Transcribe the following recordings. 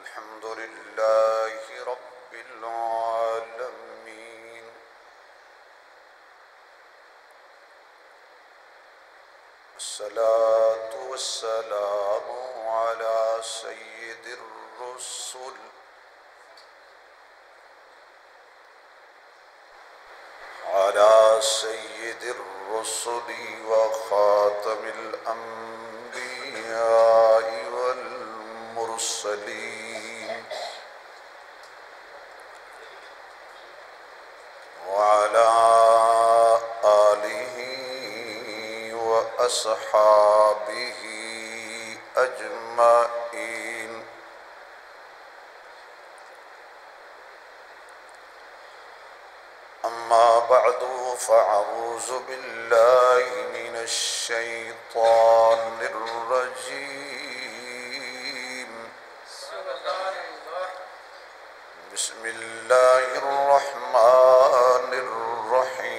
الحمد لله رب العالمين الصلاة والسلام على سيد الرسل وخاتم الأنبياء والمرسلين وعلى آله وأصحابه أجمعين. أما بعد فأعوذ بالله من الشيطان الرجيم. بسم الله الرحمن الرحيم.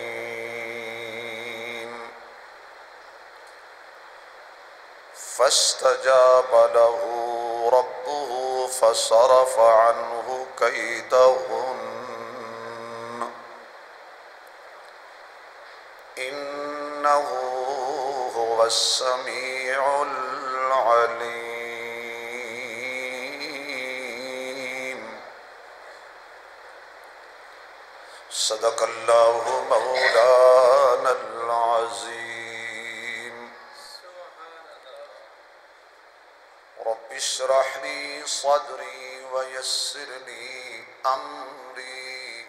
فاستجاب له ربه فصرف عنه كيدهن إنه هو السميع العليم. صدق الله مولانا العظيم. رب اشرح لي صدري ويسر لي أمري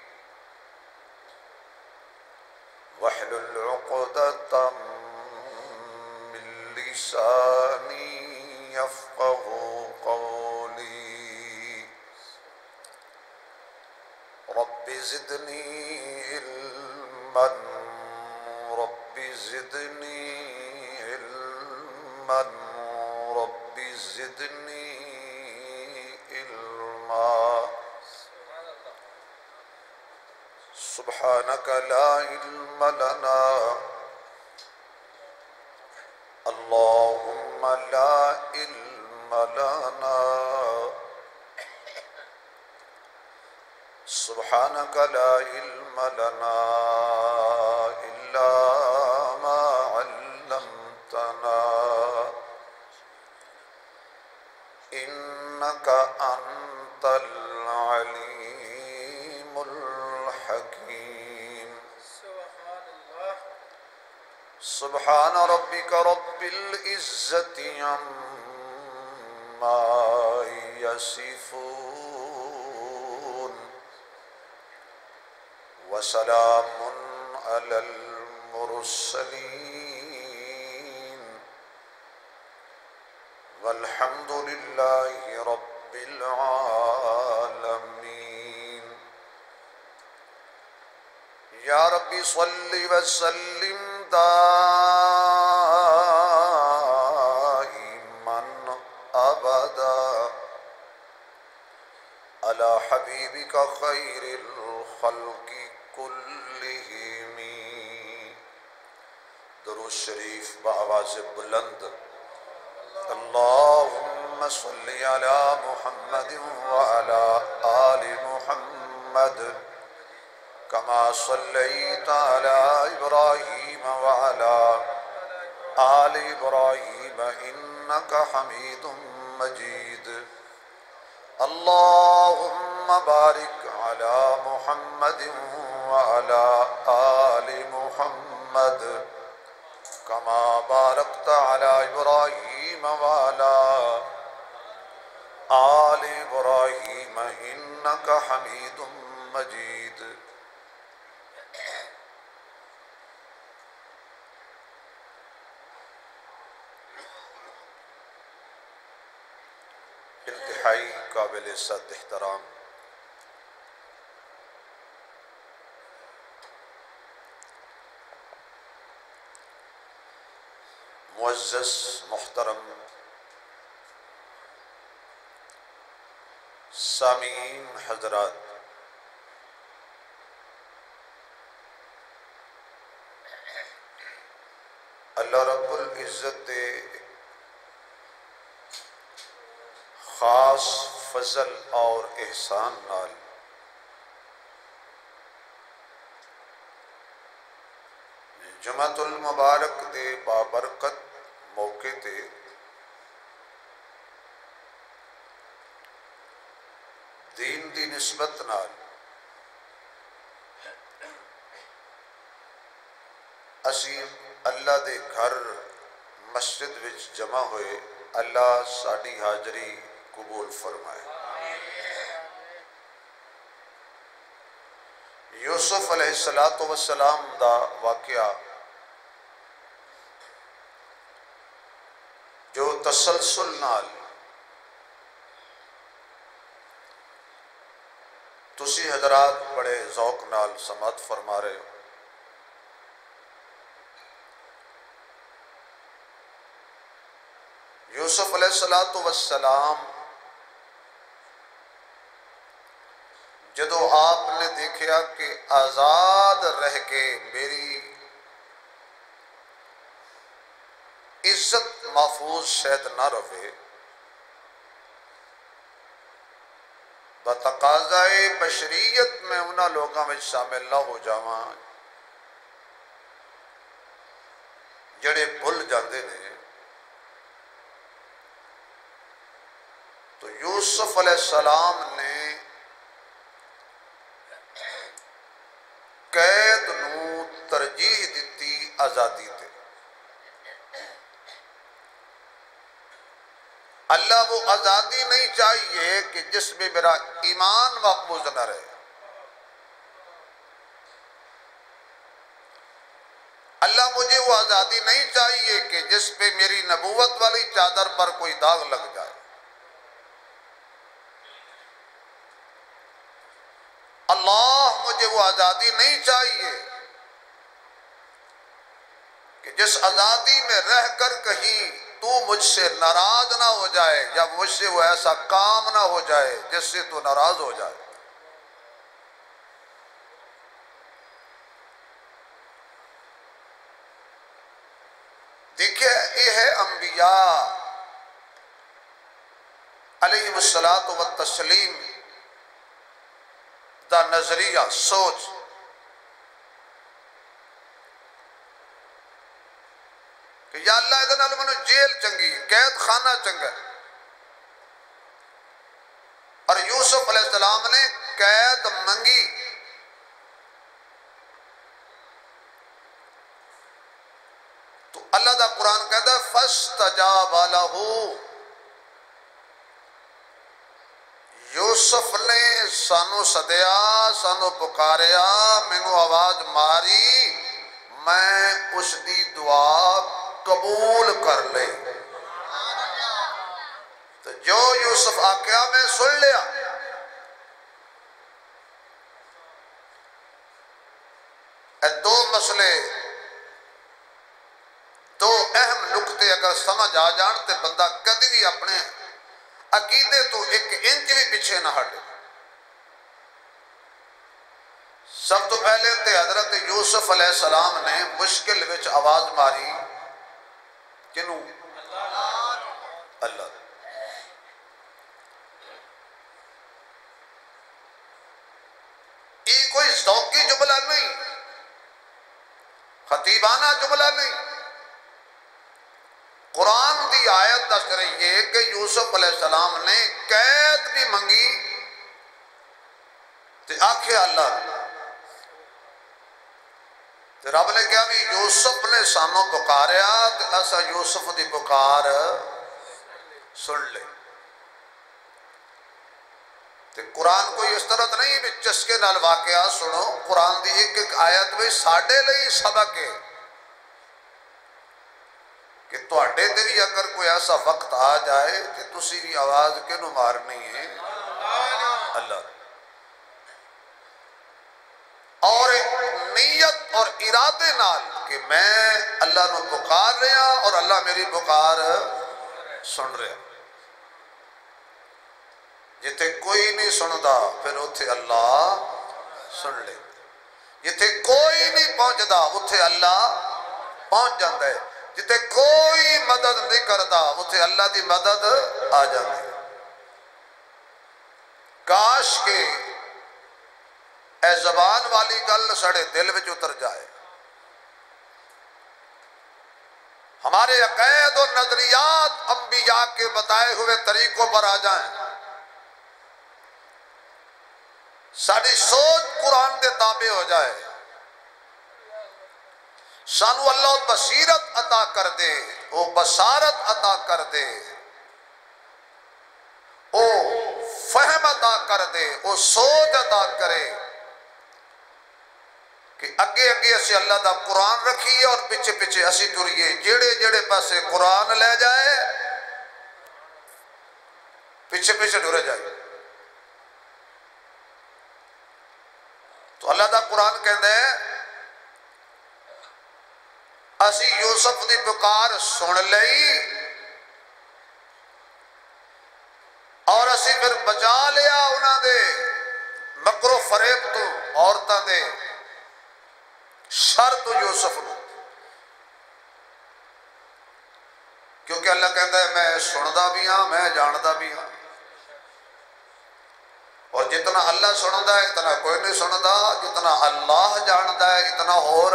واحلل عقدة من لساني يفقه قولي. رب زدني علما رب زدني علما رب زدني علما. سبحانك لا علم لنا اللهم لا علم لنا سبحانك لا علم لنا إلا ما علمتنا إنك أنت العليم الحكيم. سبحان ربك رب العزة عما يصفون وسلام على المرسلين والحمد لله رب العالمين. یا ربی صلی وسلم دائما ابدا على حبیبک خیر الخلق كلهم. درود شریف بآواز بلند. اللهم صل على محمد وعلى آل محمد كما صليت على إبراهيم وعلى آل إبراهيم إنك حميد مجيد. اللهم بارك على محمد وعلى آل محمد كما باركت على إبراهيم وعلى آل إبراهيم إنك حميد مجيد. انتہائی قابل عزت احترام معزز محترم سامعین حضرات، اللہ رب العزت خاص فضل اور احسان نال جمعۃ المبارک دے بابرکت موقع تے دین دی نسبت نال اسی اللہ دے گھر مسجد وچ جمع ہوئے. اللہ ساڈی حاضری قبول فرمائے. یوسف علیہ السلام دا واقعہ جو تسلسل نال تسی حضرات بڑے ذوق نال سماعت فرما رہے ہو. یوسف علیہ السلام جدو آپ نے دیکھا کہ آزاد رہ کے میری عزت محفوظ شاید نہ رہے، بتقاضائے بشریت میں انہاں لوگاں میں شامل نہ ہو جاواں جڑے بھل جاندے نے. تو یوسف علیہ السلام نے قید نو ترجیح دیتی آزادی تے. اللہ وہ آزادی نہیں چاہیے کہ جس میں میرا ایمان محفوظ نہ رہے. اللہ مجھے وہ آزادی نہیں چاہیے کہ جس پہ میری نبوت والی چادر پر کوئی داغ لگ جائے. اللہ مجھے وہ آزادی نہیں چاہیے کہ جس آزادی میں رہ کر کہیں تو مجھ سے ناراض نہ ہو جائے یا مجھ سے وہ ایسا کام نہ ہو جائے جس سے تو ناراض ہو جائے. دیکھیں یہ ہے انبیاء علیہ الصلاۃ والتسلیم دا نظریہ سوچ. کہ یا اللہ ادھر نال منو جیل چنگی قید خانہ چنگا. اور یوسف علیہ السلام نے قید منگی. تو اللہ دا قرآن کہتا ہے فَاسْتَجَابَ لَهُ. یوسف نے سانو سدیا، سانو پکاریا، مینو آواز ماری، میں اس دی دعا قبول کر لے. تو جو یوسف آقیا میں سن لیا. اے دو مسئلے، دو اہم نقطے اگر سمجھ آ جان تے بندہ کدی بھی اپنے عقیدے تو ایک انچ بھی پیچھے نہ ہٹے. سب تو پہلے تے حضرت یوسف علیہ السلام نے مشکل وچ آواز ماری کنوں؟ اللہ. یہ کوئی ذوقی جملہ نہیں، خطیبانہ جملہ نہیں. قرآن دی آیت دس رہی ہے کہ یوسف علیہ السلام نے قید بھی منگی تے آکھے اللہ. تے رب نے کہا بھی یوسف نے سانو پکاریا تے اسا یوسف دی پکار سن لے. تے قرآن کوئی اس طرح نہیں بھی چسکے نال واقعہ سنو. قرآن دی ایک ایک آیت بھی ساڑھے لئی سبق ہے کہ تواڈے تے بھی اگر کوئی ایسا وقت آ جائے کہ تسی بھی آواز کینوں مارنی ہے اللہ. اور نیت اور ارادے نال کہ میں اللہ نو پکار رہا اور اللہ میری پکار سن رہا. جتے کوئی نہیں سندا پھر اتھے اللہ سن لے. جتے کوئی نہیں پہنچدا اتھے اللہ پہنچ جاندہ ہے. جتے کوئی مدد نہیں کرتا اتھے اللہ دی مدد آ جاتی ہے. کاش کے اے زبان والی گل سڑے دل وچ اتر جائے، ہمارے عقائد و نظریات انبیاء کے بتائے ہوئے طریقوں پر آ جائیں، ساری سوچ قرآن دے تابع ہو جائے، سانو اللہ بصیرت عطا کر دے، وہ بصارت عطا کر دے، وہ فہم عطا کر دے، وہ سوچ عطا کرے کہ اگے اگے اسی اللہ دا قرآن رکھیے اور پیچھے پیچھے اسی ٹریے، جیڑے جیڑے پاسے قرآن لے جائے پیچھے پیچھے ٹرے جائے۔ تو اللہ دا قرآن کہتا ہے اسی یوسف دی پکار سن لئی اور اسی پھر بچا لیا انہاں دے مکر و فریب تو، عورتاں دے شر تو یوسف نو، کیونکہ اللہ کہتا ہے میں سندا بھی ہاں میں جاندا بھی ہاں، اور جتنا اللہ سندا ہے اتنا کوئی نہیں سندا، جتنا اللہ جاندا ہے اتنا اور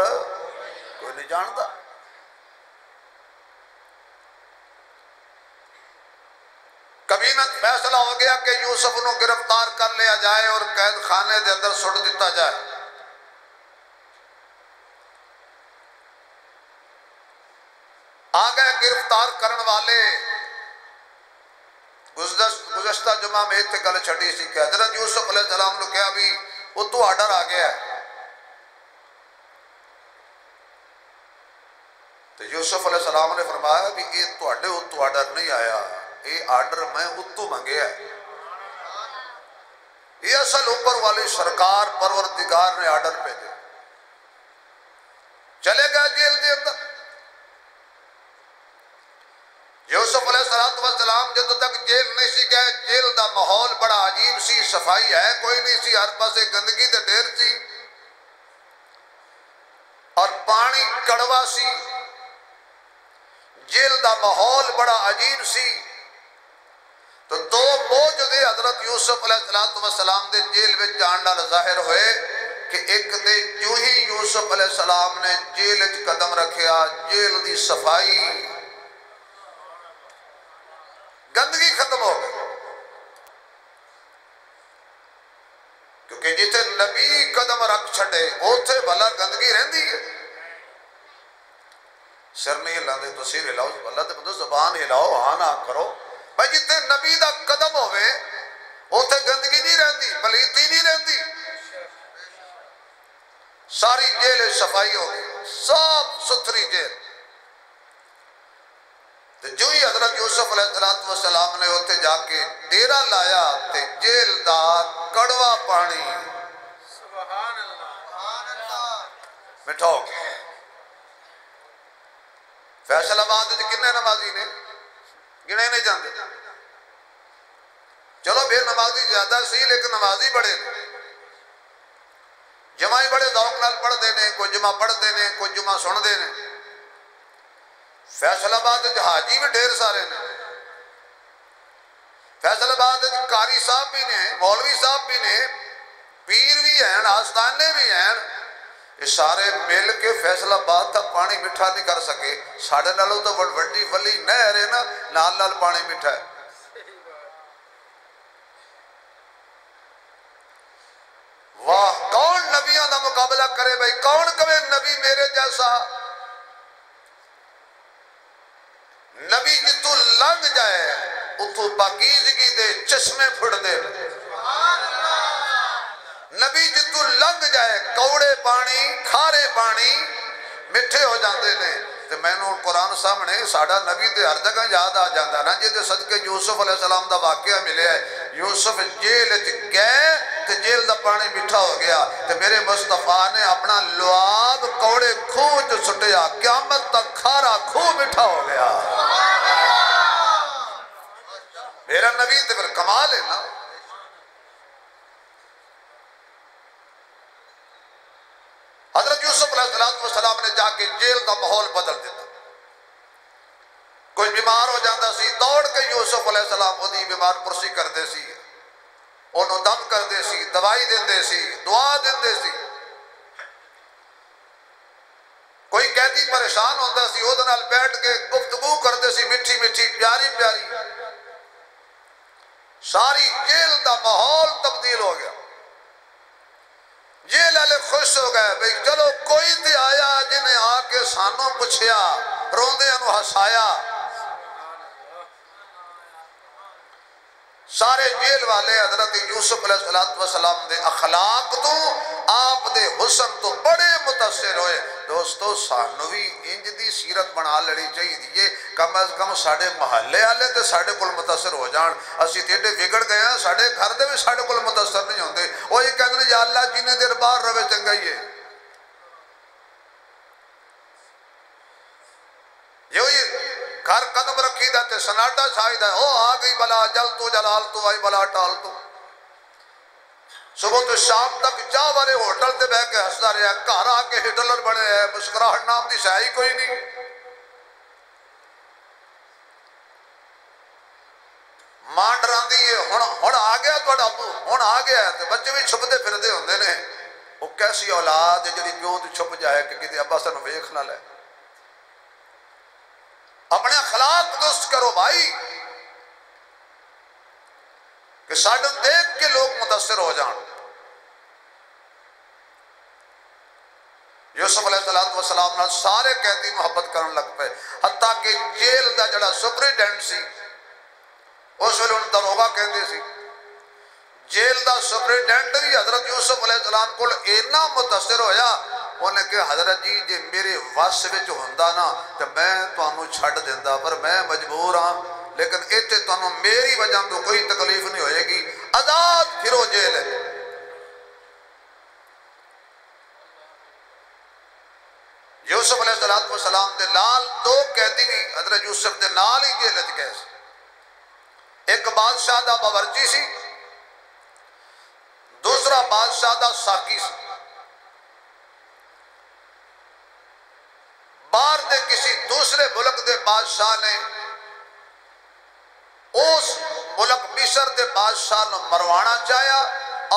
کوئی نہیں جاندا۔ کبھی نہ فیصلہ ہو گیا کہ یوسف نو گرفتار کر لیا جائے اور قید خانے دے اندر سٹ دیتا جائے، آگئے گرفتار کرن والے۔ گزشتہ جمعہ میں ایک گل چھڑی سی کہ حضرت یوسف علیہ السلام نے کہا بھی وہ تو آرڈر آ گیا ہے، تو یوسف علیہ السلام نے فرمایا بھی یہ تواڈے اتو آرڈر نہیں آیا، یہ آرڈر میں اتو منگیا ہے، یہ اصل اوپر والی سرکار پروردگار نے آرڈر بھیجے۔ چلے گا جیل دے اندر، یوسف علیہ السلام جب تک جیل نہیں سی گئے، جیل دا ماحول بڑا عجیب سی، صفائی ہے کوئی نہیں سی، ہر پاسے گندگی دے ڈھیر سی اور پانی کڑوا سی، جیل دا ماحول بڑا عجیب سی۔ تو دو موجودے حضرت یوسف علیہ السلام دے جیل میں جاننا ظاہر ہوئے کہ ایک دے جو ہی یوسف علیہ السلام نے جیل قدم رکھیا، جیل دی صفائی گندگی ختم ہو گئی، کیونکہ جیتے نبی قدم رکھ چھڑے اوتھے بھلا گندگی رہندی ہے۔ سر نہیں ہلاندے تو سر ہلاؤ، اللہ تے بندو زبان ہلاؤ، ہاں نہ کرو بھائی، جیتے نبی دا قدم ہوئے اوتھے گندگی نہیں رہندی، پلیتی نہیں رہندی، ساری جیل صفائی ہو گئی، صاف ستھری جیل۔ جو ہی حضرت یوسف علیہ السلام نے ہوتے جا کے ڈیرا لایا تے جیل دا کڑوا پانی مٹھا ہو گیا۔ فیصل آباد کنے نمازی نے گنے نہیں جاندے، چلو بے نمازی زیادہ سی لیکن نمازی بڑے نے، جمعی بڑے ذوق نال پڑھ دینے، کوئی جمعہ پڑھ دینے، کوئی جمعہ سن دینے۔ فیصل آباد حاجی بھی ڈھیر سارے نے، فیصل آباد قاری صاحب بھی نے، مولوی صاحب بھی نے، پیر بھی ہیں، آستانے بھی ہیں، یہ سارے مل کے فیصل آباد تھا پانی مٹھا نہیں کر سکے۔ ساڑھے نالوں تو وڈی ولی نہر ہے نا، نال نال پانی مٹھا ہے۔ واہ، کون نبیوں دا مقابلہ کرے بھائی، کون کبھی نبی میرے جیسا؟ نبی جتو لنگ جائے اتو پاکیزگی دے چشمے پھڑ دے، نبی جتو لنگ جائے کوڑے پانی کھارے پانی مٹھے ہو جاندے نے۔ تو میں نے قرآن سامنے ساڑھا نبی تے ہر جگہ یاد آ جاندہ نا، جیدے صدقے یوسف علیہ السلام دا واقعہ ملے ہے، یوسف جیل گئے تو جیل دا پانی مٹھا ہو گیا، تو میرے مصطفیٰ نے اپنا لعاب کوڑے کھوہ جو سٹیا، قیامت تک کھارا کھوہ مٹھا ہو گیا۔ میرا نبی تے پھر کمال ہے نا۔ حضرت یوسف علیہ السلام نے جا کے جیل دا ماحول بدل دیتا، کوئی بیمار ہو جاندہ سی دوڑ کے یوسف علیہ السلام خودی بیمار پرسی کر دے سی، انہوں دم کرتے سی، دوائی دیندے سی، دعا دیندے سی. کوئی قیدی پریشان ہوتا سی وہ نال بیٹھ کے گفتگو کرتے سی میٹھی میٹھی پیاری پیاری. ساری جیل دا ماحول تبدیل ہو گیا. جیل والے خوش ہو گئے بھئی چلو کوئی تے آیا جنہیں آ کے سانوں پوچھیا، روندیاں نو ہسایا. سارے جیل والے حضرت یوسف علیہ السلام دے اخلاق تو آپ دے حسن تو بڑے متاثر ہوئے. دوستو سانو بھی انج دی سیرت بنا لڑی چاہیے دیئے، کم از کم ساڑھے محلے آلے تے ساڑھے کل متاثر ہو جان. اسی تیڑے بگڑ گئے ہیں ساڑھے گھر دے بھی ساڑھے کل متاثر نہیں ہوندے. وہ یہ کہتے ہیں یا اللہ جنہیں دیر بار روے چنگائیے. یہ گھر قدم رکھی دا تے سناٹا چھائی دا او آ گئی بلا جل تو جلال تو آئی بلا ٹال تو. صبح تو شام تک چاہ والے ہوٹل تے بہ کے ہستا رہا، گھر آ کے ہٹلر بنے ہیں، مسکراہٹ نام دی شاہی کوئی نہیں. ماں ڈران دی ہے ہن آ گیا تو ابو ہن آ گیا ہے تے بچے بھی چھپتے پھردے ہوندے نے. وہ کیسی اولاد ہے جڑی پیوں تو چھپ جائے کہ کسی ابا سن ویکھ نہ لے. اپنے اخلاق درست کرو بھائی کہ ساڑھے دیکھ کے لوگ متاثر ہو جان. یوسف علیہ السلام نے سارے قیدی محبت کرن لگ پے، حتیٰ کہ جیل دا جڑا سپریڈنٹ سی اس ویلے ان دروگا کہندے سی. جیل دا سپریڈنٹ بھی حضرت یوسف علیہ السلام کو اینا متاثر ہویا. انہیں کہ حضرت جی جے میرے وس وچ ہوندا نا تو میں تانوں چھڈ دیندا، پر میں مجبور ہاں، لیکن ایتھے تانوں میری وجہ تو کوئی تکلیف نہیں ہوئے گی، آزاد پھرو جیل ہے. یوسف علیہ السلام دے لال دو قیدی بھی حضرت یوسف دے نال ہی جیل وچ گئے. ایک بادشاہ دا باورچی سی، دوسرا بادشاہ دا ساقی سی. باہر دے کسی دوسرے ملک دے بادشاہ نے اس ملک مصر دے بادشاہ نو مروانا چاہیا،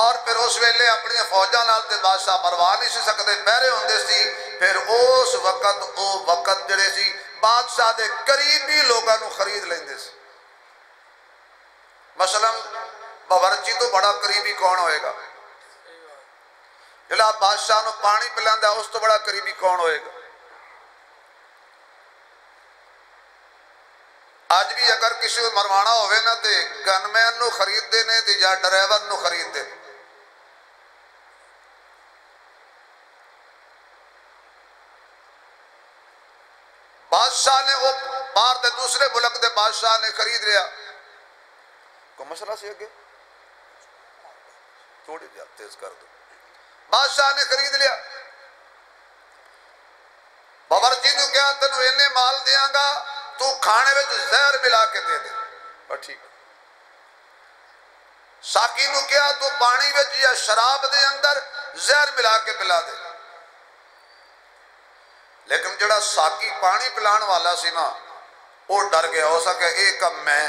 اور پھر اس ویلے اپنی فوجاں نال تے بادشاہ مروا نہیں سی سکتے، پہرے ہوندے سی. پھر اس وقت جڑے سی بادشاہ دے قریبی لوگاں نو خرید لیندے سی. مثلا باورچی تو بڑا قریبی کون ہوئے گا؟ جڑا بادشاہ نو پانی پلاندا اس تو بڑا قریبی کون ہوئے گا؟ آج بھی اگر کسی کو مروانا ہوئے نا تے گن مین نو خرید دینے تے یا ڈرائیور نو خرید دینے. بادشاہ نے وہ باہر دے دوسرے ملک دے بادشاہ نے خرید لیا. کوئی مسئلہ سی اگے تھوڑی جا تیز کر دو. بادشاہ نے خرید لیا. باورچی نے کیا تینوں اینے مال دیاں گا تو کھانے میں زہر ملا کے دے دے. اور ٹھیک. ساقی نے کیا تو پانی میں یا شراب دے اندر زہر ملا کے پلا دے. لیکن جڑا ساقی پانی پلان والا سی نا وہ ڈر گیا، ہو سکے ایک کم میں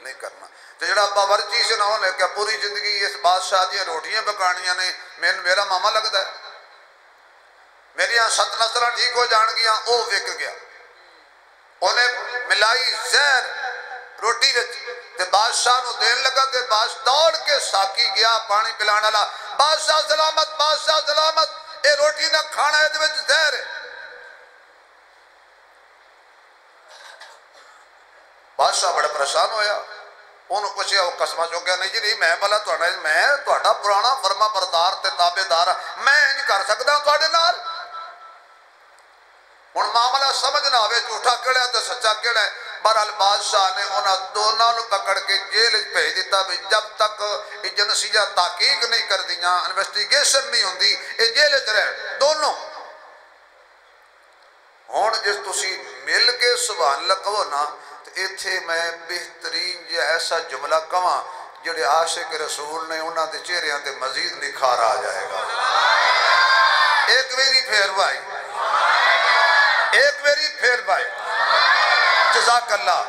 نہیں کرنا. تو جڑا باورچی سے نہ ہونے کہ پوری زندگی اس بادشاہ دیا روٹیاں پکانیاں نے، میرا ماما لگتا ہے، میری یہاں 7 نسلیں ٹھیک ہو جان گیا. وہ وک گیا، انہیں ملائی زہر روٹی وچ تے بادشاہ نو دین لگا تے بادشاہ دوڑ کے ساقی گیا پانی پلان والا. بادشاہ سلامت، بادشاہ سلامت، اے روٹی نہ کھانا ہے تے وچ زہر ہے. بادشاہ بڑا پریشان ہویا. انہوں پوچھیا وہ قسمہ چوکیا نہیں جی نہیں میں بلا تہاڈا پرانا فرما بردار تے تابع دار میں نہیں کر سکتا تہاڈے نال. ہن معاملہ سمجھ نہ آوے جھوٹا کیڑا تے سچا کیڑا ہے. بہرحال بادشاہ نے انہاں دونوں نو پکڑ کے جیل وچ بھیج دیتا بھی جب تک ایجنسیاں تحقیق نہیں کر دیاں، انویسٹیگیشن نہیں ہوندی، اے جیل وچ رہن دونوں. ہن جس تسی مل کے سبحان اللہ کہو نا تو ایتھے میں بہترین جی ایسا جملہ کہاں جڑے عاشق رسول نے انہاں دے چہریاں تے مزید نکھار آ جائے گا. ایک میری پھیر بھائی، ایک میری پھیر بھائی، جزاک اللہ.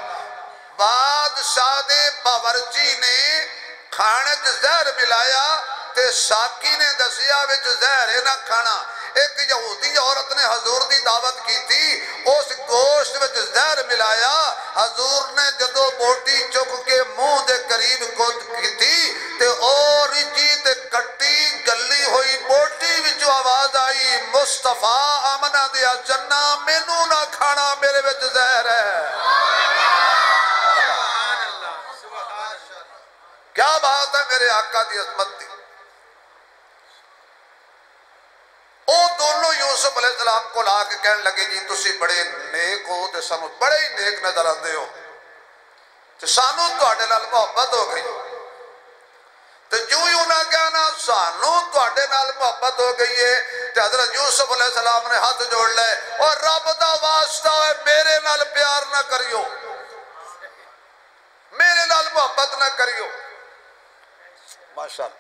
بادشاہ دے باورچی نے کھانے چ زہر ملایا تے ساکی نے دسیا وچ زہر ہے نہ کھانا. ایک یہودی عورت نے حضور دی دعوت کی تھی, اس گوشت وچ زہر ملایا. حضور نے جدو بوٹی چک کے منہ دے قریب کی تھی تے اور جی تے کٹی گلی ہوئی بوٹی وچ آواز آئی, مصطفیٰ آمنہ دیا جنہ مینو نہ کھانا میرے وچ زہر ہے. کیا بات ہے میرے آقا دی عظمت دی. او دونوں یوسف علیہ السلام کو لا کے کہنے لگے جی تسی بڑے نیک ہو تے سانو بڑے ہی نیک نظر آندے ہو تے سانو تواڈے نال محبت ہو گئی. تے جو ہی انہاں کہنا سانو تواڈے نال محبت ہو گئی ہے تے حضرت یوسف علیہ السلام نے ہاتھ جوڑ لے اور رب دا واسطہ ہے میرے نال پیار نہ کریو, میرے نال محبت نہ کریو. ماشاءاللہ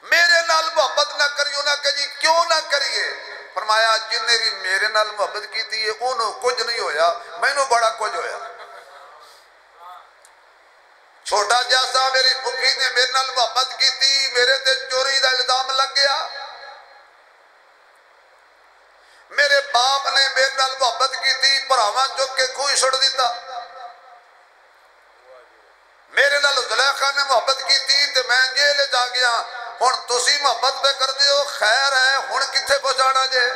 میرے نال محبت نہ کریو. نہ کہ جی کیوں نہ کریے؟ فرمایا جن نے بھی میرے نال محبت کی تھی انہوں کچھ نہیں ہویا, میں نے بڑا کچھ ہویا. چھوٹا جیسا میری پھپھی نے میرے نال محبت کی تھی, میرے تے چوری دا الزام لگ گیا. میرے باپ نے میرے نال محبت کی تھی, پراواں چک کے کوئی چھڑ دیتا. میرے نال زلیخا نے محبت کی تھی تے میں جیل جا گیا. ہن تسی محبت پہ کر دیو خیر ہے, ہن کتھے پہنچانا جے؟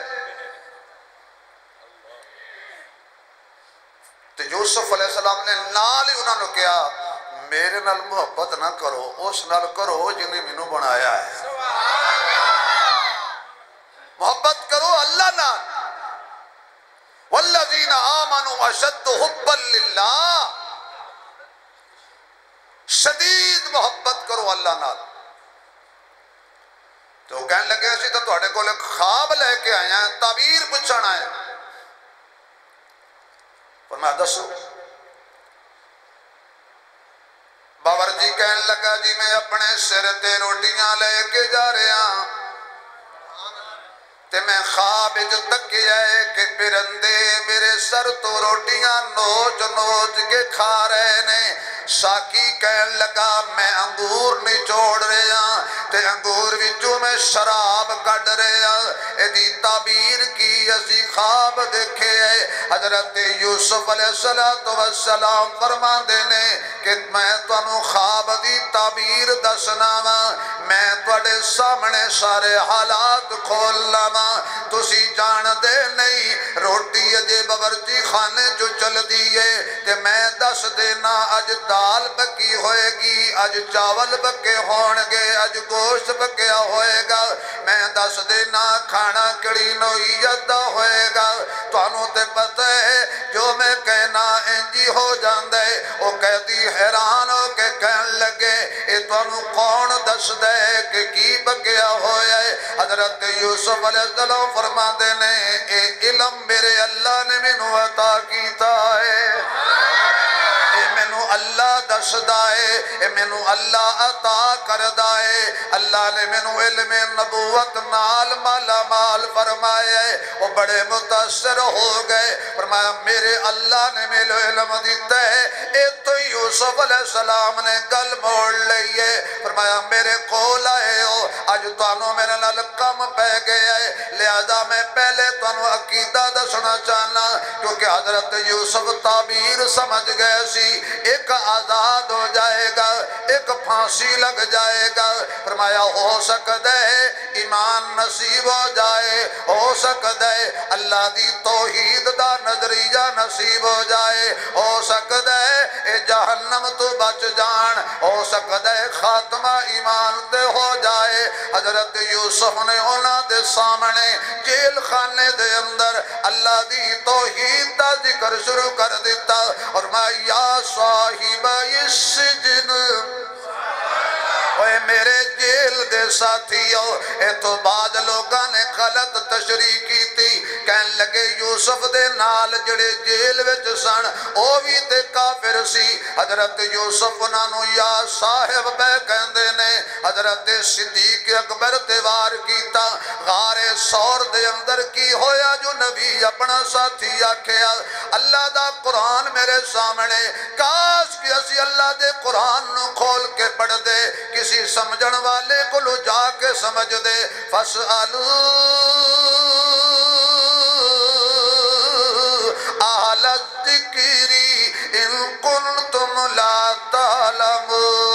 تے یوسف علیہ السلام نے نال ہی انہوں نے کہا میرے نال محبت نہ کرو, اس نال کرو جنہیں مینوں بنایا ہے. محبت کرو اللہ نال. والذین آمنوا اشد حبا للہ, شدید محبت کرو اللہ نال. تو کہنے لگے اسی تو تواڈے کول ایک خواب لے کے آئے ہیں, تعبیر پوچھنا ہے. فرمایا دسو. باورچی کہنے لگا جی میں اپنے سر تے روٹیاں لے کے جا رہا تے میں خواب جو تکیا ہے کہ پرندے میرے سر تو روٹیاں نوچ نوچ کے کھا رہے نے. ساکی کہن لگا میں انگور نچوڑ رہا تے انگور وچوں میں شراب کڈ رہا. ایدی تعبیر کی اسی خواب دیکھے ہے. حضرت یوسف علیہ السلام فرماندے نے کہ میں تانوں خواب دی تعبیر دسنا وا, میں تواڈے سامنے سارے حالات کھولنا وا. تسی جان دے نہیں روٹی اجے باورچی خانے جو چل دیئے تے میں دس دینا اج دال بکی ہوئے گی, اج چاول بکے ہونگے, اج گوشت بکیا ہوئے گا. میں دس دینا کھانا کڑی نوعیت دا ہوئے گا. توانوں تے پتہ ہے جو میں کہنا انجی ہو جاندے. او قیدی حیران ہو کے کہن لگے اے توانوں کون دس دے کہ کی بکیا ہویا ہے؟ حضرت یوسف علیہ السلام فرما دینے اے علم میرے اللہ نے مینوں عطا کیتا ہے, اے مینوں اللہ دس دائے, اے مینوں اللہ عطا کر دائے. اللہ نے مینوں علم نبوت نال مالا مال فرمائے. وہ بڑے متاثر ہو گئے. فرمایا میرے اللہ نے میرے علم دیتا ہے. اے تو یوسف علیہ السلام نے گل موڑ لئیے. فرمایا میرے کول آئے ہو, آج توانوں میرے نال کم پہ گئے ہے, لہذا میں پہلے توانوں عقیدہ دسنا چاہنا کیونکہ حضرت یوسف تعبیر سمجھ گئے سی. ایک آزاد ہو جائے گا, ایک پھانسی لگ جائے گا. فرمایا ہو سکتا ہے ایمان نصیب ہو جائے, ہو سکتا ہے اللہ دی توحید دا نظریہ نصیب ہو جائے, ہو سکتا ہے اے جہنم تو بچ جان, ہو سکتا ہے خاتمہ ایمان دے ہو جائے. حضرت یوسف نے انہاں دے سامنے جیل خانے دے اندر اللہ دی توحید دا ذکر شروع کر دیتا. اور میں یا صاحب السجن, اے میرے جیل دے ساتھیو, اے تو بعض لوگاں نے غلط تشریح کی تھی. کہن لگے یوسف دے نال جڑے جیل وچ سن او بھی تے کافر سی حضرت یوسف انہاں نو یا صاحب بے کہندے نے حضرت صدیق اکبر تے وار کیتا غار سور دے اندر کی ہویا جو نبی اپنا ساتھی آکھیا اللہ دا قرآن میرے سامنے کاش کہ اسی اللہ دے قرآن نو کھول کے پڑھ دے کسی سمجھن والے کو لو جا کے سمجھ دے فَاسْأَلُوا أَهْلَ الذِّكْرِ إِن كُنتُمْ لَا تَعْلَمُونَ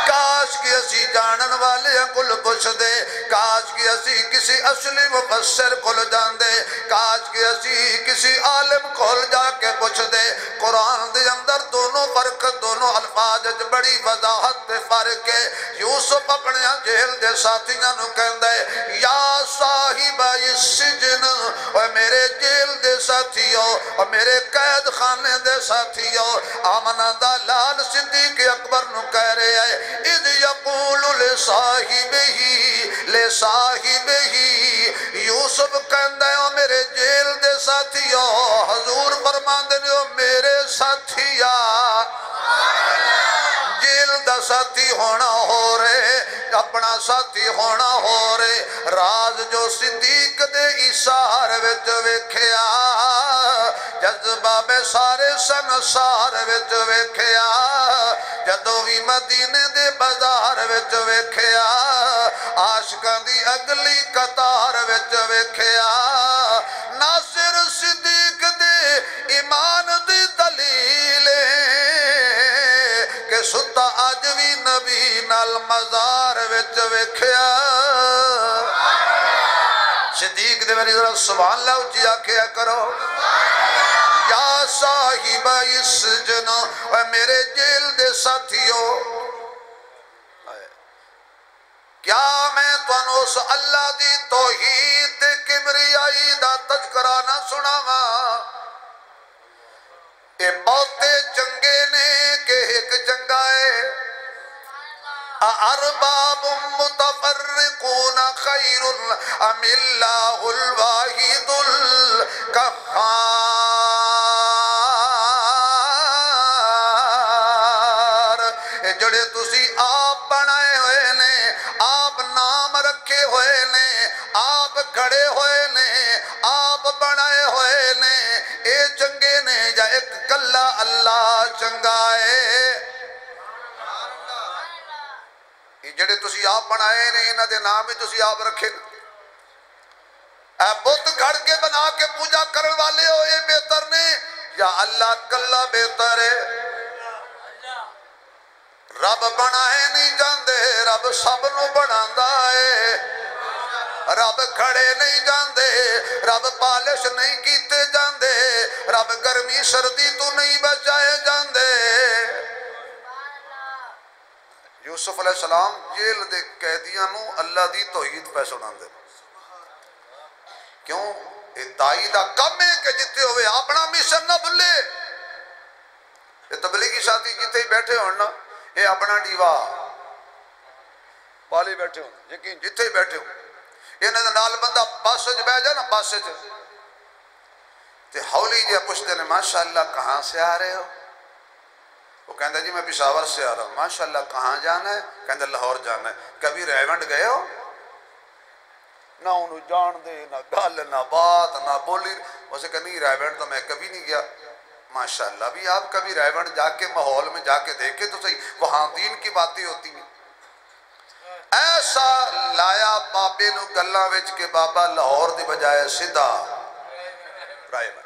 کاش کہ اسی جانن والے کل پوچھ دے کاش کہ اسی کسی اصلی مفسر کل جان دے کاش کہ اسی کسی عالم کھول جا کے پوچھ دے قرآن دے اندر دونوں فرق دونوں الفاظ بڑی وضاحت دے فرق ہے یوسف اپنے جیل دے ساتھیاں نو کہندے یا صاحب السجن اور میرے جیل دے ساتھیوں اور میرے قید خانے دے ساتھیوں آمنہ دا لال صدیق اکبر نو کہہ رہے ہیں اذ یقول لصاحبہی یوسف کہندے ہو میرے جیل دے ساتھیوں حضور فرمان دے ہو میرے ساتھیا جیل دا ساتھی ہونا ہو رہے اپنا ساتھی ہونا ہو رہے راز جو صدیق دے اشار وچ ویکھیا جذبہ میں سارے سنسار وچ ویکھیا جدو بھی مدینے دے بازار وچ ویکھیا عاشقاں دی اگلی قطار وچ ویکھیا ناصر صدیق دے ایمان دی دلیل کہ ستا آج بھی نبی نال مزار وچ ویکھیا صدیق دے میری ذرا سبحان اللہ اچھی آکھیا کرو یا صاحب السجن اور میرے جیل دے ساتھیوں کیا میں تانوں اس اللہ دی توحید تے کبریائی دا تذکرہ نہ سناواں اے بہتے چنگے نے کہ ایک چنگا ہے ارباب متفرقون خیر ام اللہ الواحد القہار جڑے تسی آپ بنائے ہوئے نے آپ نام رکھے ہوئے نے آپ کھڑے ہوئے نے آپ بنائے ہوئے نے اے چنگے نے یا ایک کلا اللہ چنگا ہے جڑے تسی آپ بنائے نے انہاں دے نام بھی تسی آپ رکھے اے بت گھڑ کے بنا کے پوجا کرن والے ہو اے بہتر نے یا اللہ کلا بہتر ہے رب بنائے نہیں جاندے رب سب نو بناندا ہے رب کھڑے نہیں جاندے رب پالش نہیں کیتے جاندے رب گرمی سردی تو نہیں بچائے جاندے یوسف علیہ السلام جیل دے قیدیاں نو اللہ دی توحید پہ سنان دے کیوں دائی دا کم ہے کہ جتے ہوئے اپنا مشن نہ بھلے یہ تبلیغی ساتھی جتے ہی بیٹھے ہونا یہ اپنا ڈیوا پالی بیٹھے ہونا یقین جتے ہی بیٹھے ہونا یہ نال بندہ بس جو بہ جائے نا بس جو تے ہولی جے پوچھتے نے ماشاءاللہ کہاں سے آ رہے ہو وہ کہندہ جی میں پشاور سے آ رہا ہوں ماشاءاللہ کہاں جانا ہے کہندہ لاہور جانا ہے کبھی ریونڈ گئے ہو نہ انہوں جان دے نہ گل نہ بات نہ بولی اسے کہ نہیں ریونڈ تو میں کبھی نہیں گیا ماشاءاللہ بھی آپ کبھی ریونڈ جا کے ماحول میں جا کے دیکھے تو صحیح وہاں دین کی باتیں ہوتی ہیں ایسا لایا بابے نو گلاں وچ کے بابا لاہور دی بجائے سیدھا ریونڈ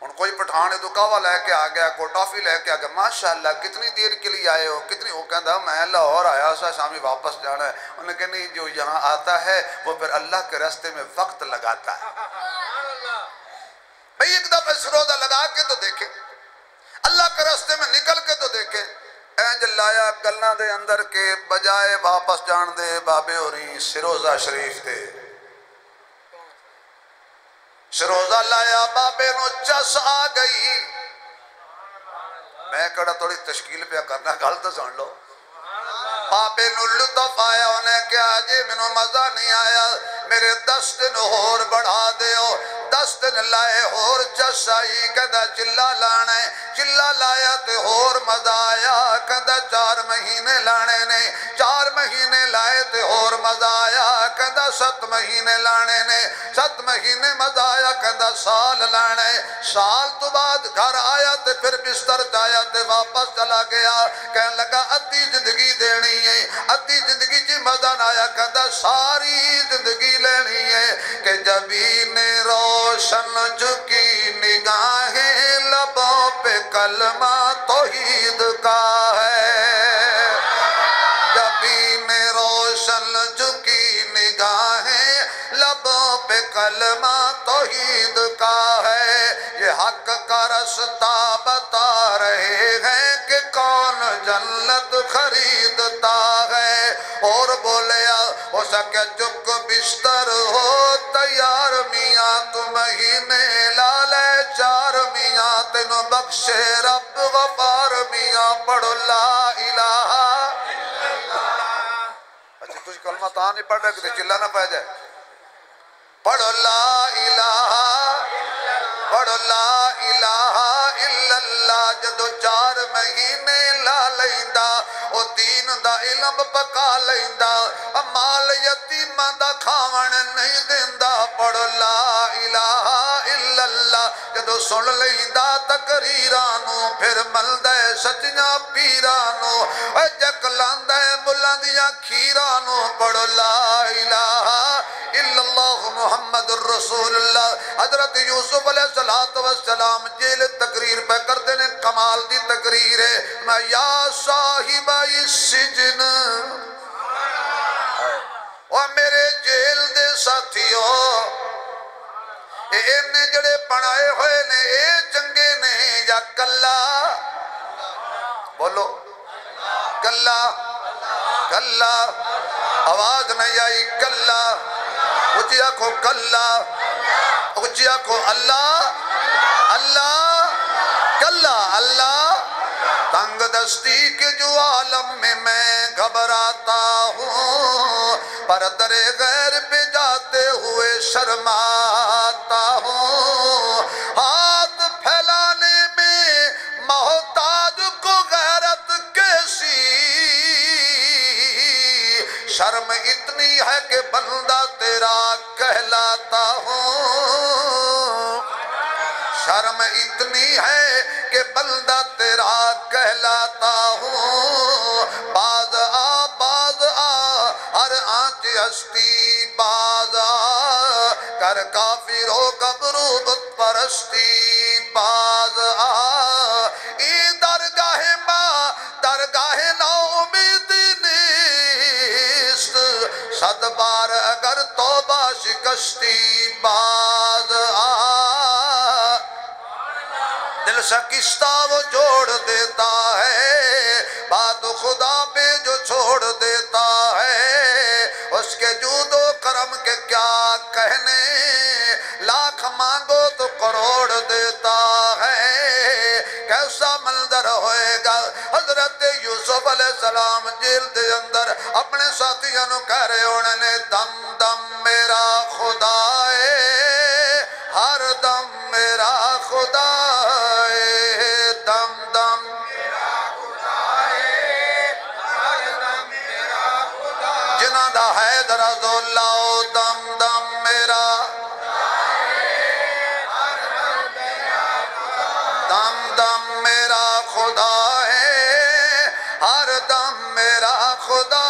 ان کوئی پٹھان دکاوا لے کے آ گیا کوئی ٹافی لے کے آ گیا ماشاءاللہ کتنی دیر کے لیے آئے ہو کتنی وہ کہتا میں لاہور آیا سا شامی واپس جانا ہے انہوں نے کہا نہیں جو یہاں آتا ہے وہ پھر اللہ کے راستے میں وقت لگاتا ہے بھئی ایک دفعہ سروزہ لگا کے تو دیکھیں اللہ کے راستے میں نکل کے تو دیکھیں اینج لایا گلنا دے اندر کے بجائے واپس جان دے بابے ہوری سروزہ شریف دے سروزہ لایا بابے نو چس آ گئی میں کڑا تھوڑی تشکیل پہ کرنا گل تو سن لو بابے نو لطف آیا انہیں کیا جی منو مزہ نہیں آیا میرے 10 دن اور بڑھا دیو 10 دن لائے اور چس آئی کہدا چلا لانے چلا لایا تے اور مزہ آیا کہدا 4 مہینے لانے نے 4 مہینے لائے تے اور مزہ آیا کہدا 7 مہینے لانے نے 7 مہینے مزہ آیا کہدا سال لانے سال تو بعد گھر آیا تے پھر بستر جایا تے واپس چلا گیا کہنے لگا ادھی زندگی دینی ہے ادھی زندگی چی مزہ نہ آیا کہدا ساری زندگی لینی ہے کہ جبین روشن چکی نگاہیں لبوں پہ کلمہ توحید کا ہے جبین روشن چکی نگاہیں لبوں پہ کلمہ توحید کا ہے یہ حق کا رستہ بتا رہے ہیں کہ کون جنت خریدتا ہے اور بولیا ہو سکے چک بستر ہو تیار میاں تو مہینے لالے 4 میاں تینوں بخشے رب غفار میاں پڑھو لا الہ اچھا تجھ کلمہ تاں نہیں پڑھ رہے کہ چلا نہ پہ جائے پڑھو لا الہ پڑھو لا الہ الا اللہ جدو 4 مہینے لا لیندا او دین دا علم پکا لیندا مال یتیماں دا کھاون نہیں دیندا پڑھو لا الہ الا اللہ جدو سن لیندا تقریرانو پھر ملدے سچیاں پیرانو جک لاندے ملاں دیاں کھیرانو پڑھو لا الہ الا اللہ محمد الرسول اللہ حضرت یوسف علیہ السلام جیل تقریر پہ کرتے نے کمال دی تقریر ہے میں یا صاحب السجن اور میرے جیل دے ساتھیوں انہیں جڑے بنائے ہوئے نے اے چنگے نے یا کلا بولو کلا کلا آواز نہیں آئی کلا اچھیا کو کلا اچھیا کو اللہ اللہ کلا اللہ تنگ دستی کے جو عالم میں گھبراتا ہوں پر در غیر پہ جاتے ہوئے شرماتا ہوں ہاتھ پھیلانے میں محتاج کو غیرت کیسی شرم اتنی ہے کہ بندہ تیرا کہلاتا ہوں شرم اتنی ہے کہ بندہ تیرا کہلاتا ہوں باز ہر آنچ ہستی باز کر کافروں گبرو بت پرستی باز ای درگاہ ماں درگاہ نا امید نیست 100 بار اگر توبہ شکستی باز دل شکستہ وہ جوڑ دیتا ہے بات خدا پہ جو چھوڑ دیتا ہے اس کے جود و کرم کے کیا کہنے لاکھ مانگو تو کروڑ دیتا ہے کیسا منظر ہوئے گا حضرت یوسف علیہ السلام جیل دے اندر اپنے ساتھیوں نو کہہ رہے ہونے نے دم دم میرا خدا ہے ہر دم میرا خدا ہے دم دم میرا خدا ہے ہر دم میرا خدا جنہ دا حیدر ذو لاؤ دم دم میرا دم دم میرا خدا ہے ہر دم میرا خدا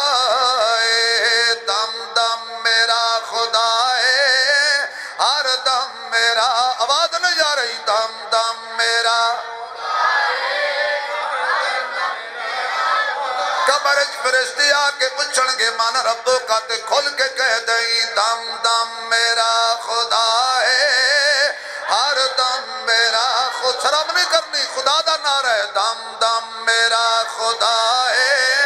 ہے دم دم میرا خدا ہے ہر دم میرا آواز نہیں جا رہی دم دم میرا قبر فرشتے آکے پوچھن گے مان ربو کا تے کھل کے کہہ دئی دم دم میرا خدا ہے ہر دم میرا خود شرم نہیں کرنی خدا دا نعرہ ہے دم دم میرا خدا ہے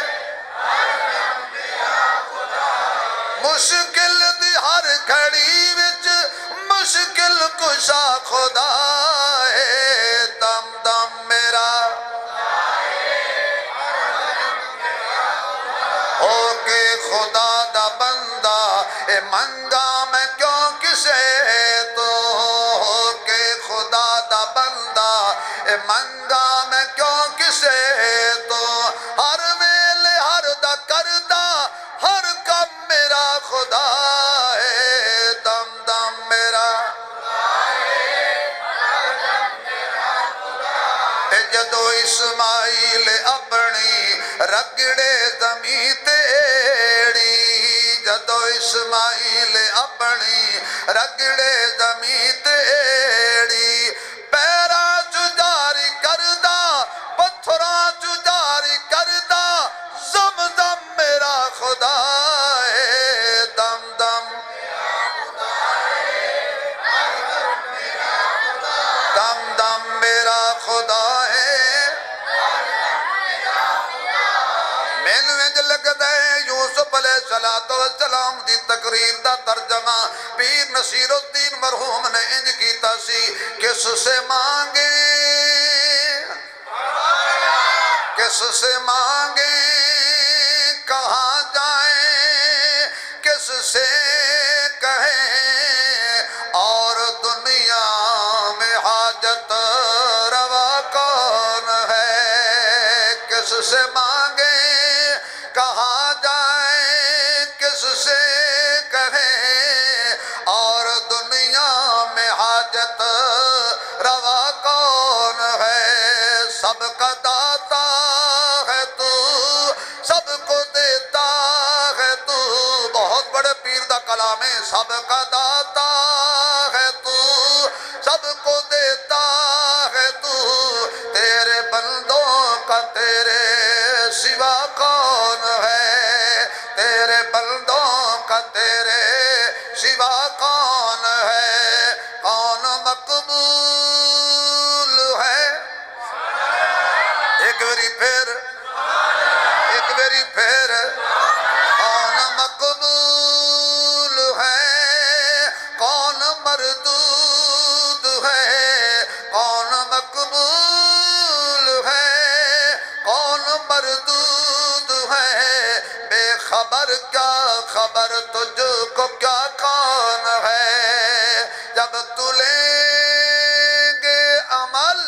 مشکل دی ہر گھڑی وچ مشکل کشا خدا ہے دم دم میرا تے منگا میں کیوں کسے تو ہر ویلے ہر دا کردہ ہر کم میرا خدا ہے دم دم میرا جدو اسماعیل اپنی رگڑے زمین تیڑی جدو اسماعیل اپنی رگڑے زمین تیڑی پیرا جاری کردہ پتھرا جاری کردہ زمزم میرا خدا ہے دم دم دم دم میرا خدا یوسف علیہ السلام دی تقریر دا ترجمہ پیر نصیر الدین مرحوم نے انج کیتا سی کس سے مانگے کس سے مانگے کہاں جائیں کس سے کہیں اور دنیا میں حاجت روا کون ہے کس سے مانگے کہاں جائیں کس سے کہیں اور دنیا میں حاجت روا کون ہے سب کا داتا ہے تو سب کو دیتا ہے تو بہت بڑے پیر دا کلام ہے سب کا داتا ہے تو سب کو دیتا ہے تو تیرے بندوں کا تیرے سوا کون ہے تیرے بندوں کا تیرے سوا کون ہے کون مقبول ہے ایک بری پھر کون مقبول ہے کون مردود ہے کون مقبول ہے کون مردود ہے بے خبر کیا خبر تجھ کو کیا کون ہے جب تو لیں گے عمل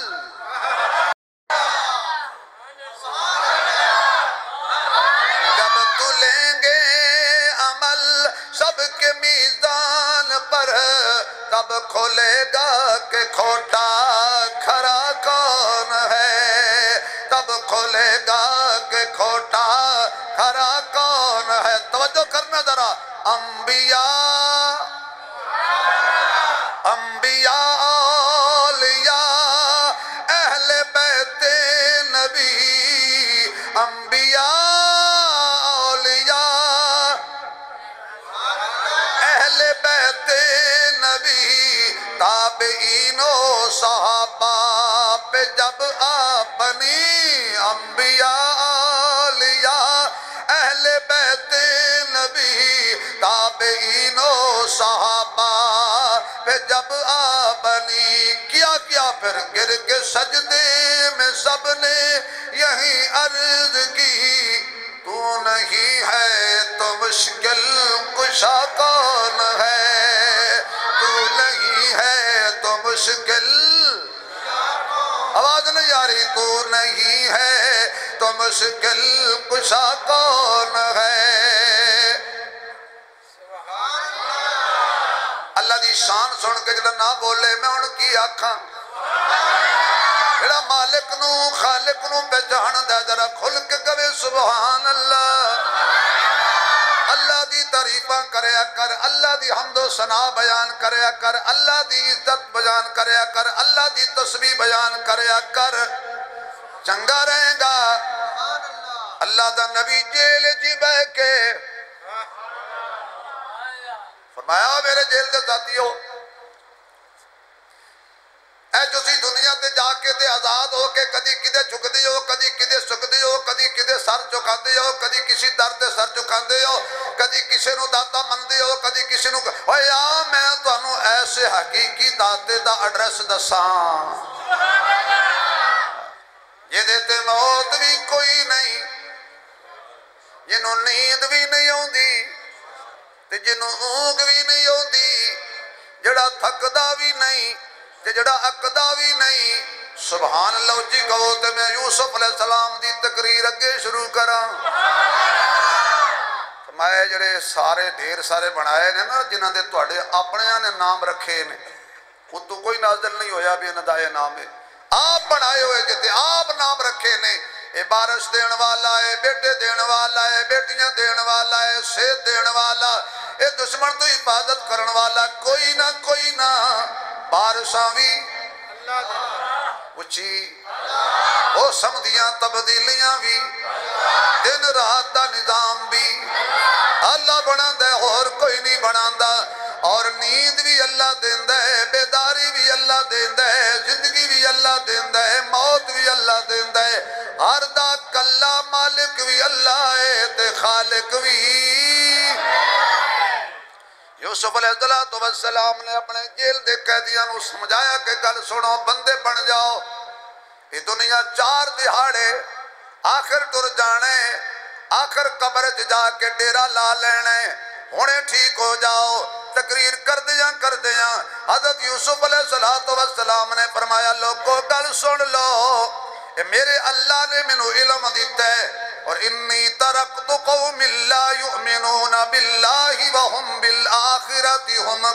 جب تو لیں گے عمل سب کے میزان پر تب کھولے گا کہ کھوٹا کھرا کون ہے تب کھولے گا کہ کھوٹا کھرا کون ہے توجہ کرنا ذرا انبیاء اولیاء اہل بیت نبی انبیاء اولیاء اہل بیت نبی تابعین و صحابہ پہ جب اپنی انبیاء اولیاء اہل بیت نبی تابعین و صحابہ پہ جب آبنی کیا پھر گر کے سجدے میں سب نے یہی عرض کی تو نہیں ہے تو مشکل کشا کون ہے تو نہیں ہے تو مشکل آواز نہیں آ رہی تو نہیں ہے تو مشکل کشا کون ہے اللہ دی شان سن کے جڑا نہ بولے میں ان کی آنکھاں جڑا مالک نو خالق نو پہچان دے ذرا کھل کے کہے سبحان اللہ اللہ دی تعریفاں کریا کر اللہ دی حمد و ثنا بیان کریا کر اللہ دی عزت بیان کریا کر اللہ دی تسبیح بیان کریا کر چنگا رہے گا اللہ دا نبی جیل جی بہ کے فرمایا میرے جیل دے ذاتیو اے جو سی دنیا تے جا کے تے آزاد ہو کے کدی کدے جھک دی ہو کدی کدے سک دی ہو کدی کدے سر جھکا دی ہو کدی کسی در تے سر جھکا دی ہو کدی کسی نو داتا من دی ہو کدی کسی نو اوے یا میں تانوں ایسے حقیقی داتے دا ایڈریس دساں یہ دیتے موت بھی کوئی نہیں جنوں نیند بھی نہیں ہوندی تے جنوں اونگ بھی نہیں ہوندی جڑا تھکدا بھی نہیں تے جڑا اکدا بھی نہیں سبحان اللہ جی کہو تے میں یوسف علیہ السلام دی تقریر اگے شروع کراں میں جڑے سارے ڈھیر سارے بنائے نے نا جنہاں دے تواڈے اپنیاں نے نام رکھے نے خود تو کوئی نازل نہیں ہویا بھی انہاں دا یہ نام ہے آپ بنائے ہوئے جتے آپ نام رکھے نے اے بارش دین والا ہے بیٹے دین والا ہے بیٹیاں دین والا ہے صحت دین والا اے دشمن تو حفاظت کرن والا کوئی نہ بارشاں بھی اچھی وہ سمدیاں تبدیلیاں بھی دن رات دا نظام بھی اللہ بنا دے اور کوئی نہیں بنا دا اور نیند بھی اللہ دین دے بیداری بھی اللہ دین دے زندگی بھی اللہ دین دے موت بھی اللہ دین دے ہر دا کلا مالک بھی اللہ ہے تے خالق بھی یوسف علیہ السلام نے اپنے جیل دے قیدیاں نو سمجھایا کہ گل سنو بندے بن جاؤ یہ دنیا 4 دہاڑے آخر ٹر جانے آخر قبر جا کے ڈیرا لا لینے ہونے ٹھیک ہو جاؤ تقریر کر دیاں حضرت یوسف علیہ السلام نے فرمایا لوگو گل سن لو اے میرے اللہ نے منو علم دیتا ہے اور انی ترکت قوم لا یؤمنون باللہ وہم بالآخرت ہم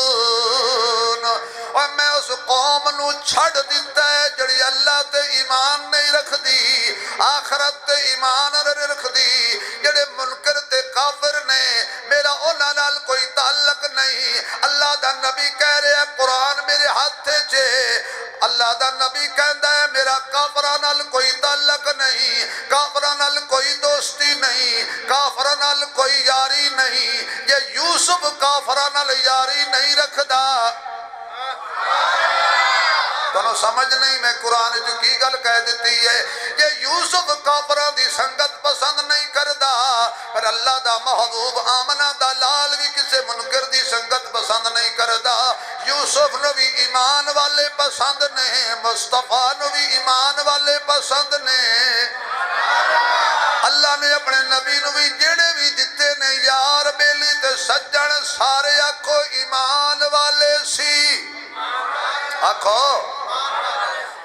کافرون اور میں اس قوم نو چھڑ دیتا ہے جڑی اللہ تے ایمان نہیں رکھ دی آخرت تے ایمان نہیں رکھ دی جڑے منکر تے کافر نے میرا اونا نال کوئی تعلق نہیں اللہ دا نبی کہہ رہے ہیں قرآن میرے ہاتھ چھے اللہ دا نبی کہندہ ہے میرا کافران نال کوئی تعلق نہیں کافران نال کوئی دوستی نہیں کافران نال کوئی یاری نہیں یہ یوسف کافران نال یاری نہیں رکھ دا تو سمجھ نہیں میں قرآن جو کی گل کہہ دیتی ہے یہ یوسف کافران دی سنگت پسند نہیں کردہ پر اللہ دا محبوب آمنہ دا لال بھی کسے منکر دی سنگت پسند نہیں کردہ یوسف نو بھی ایمان والے پسند نے مصطفیٰ نو بھی ایمان والے پسند نے اللہ نے اپنے نبی نو بھی جڑے بھی دیتے نے یار بیلی تے سجن سارے آکھو ایمان والے سی آکھو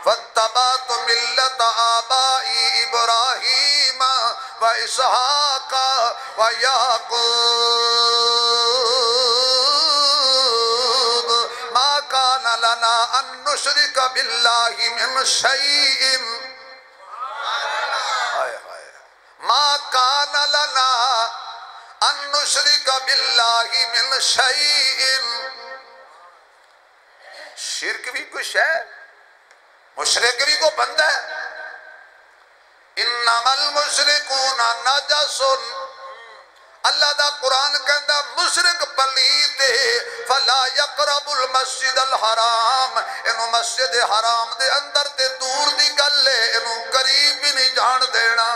فَاتَّبَعْتُ مِلَّةَ آبَاءِ إِبْرَاهِيمَ وَإِسْحَاقَ وَيَعْقُوبَ مَا كَانَ لَنَا أَن نُشْرِكَ بِاللَّهِ مِنْ شَيْءٍ مَا كَانَ لَنَا أَن نُشْرِكَ بِاللَّهِ مِنْ شَيْءٍ شرک بھی کچھ ہے مشرک بھی کو بند ہے انما المشرکون نجس اللہ دا قرآن کہندہ مشرک پلیت فلا یقرب المسجد الحرام انہوں مسجد حرام دے اندر تے دور دی گلے انہوں قریب بھی نہیں جان دینا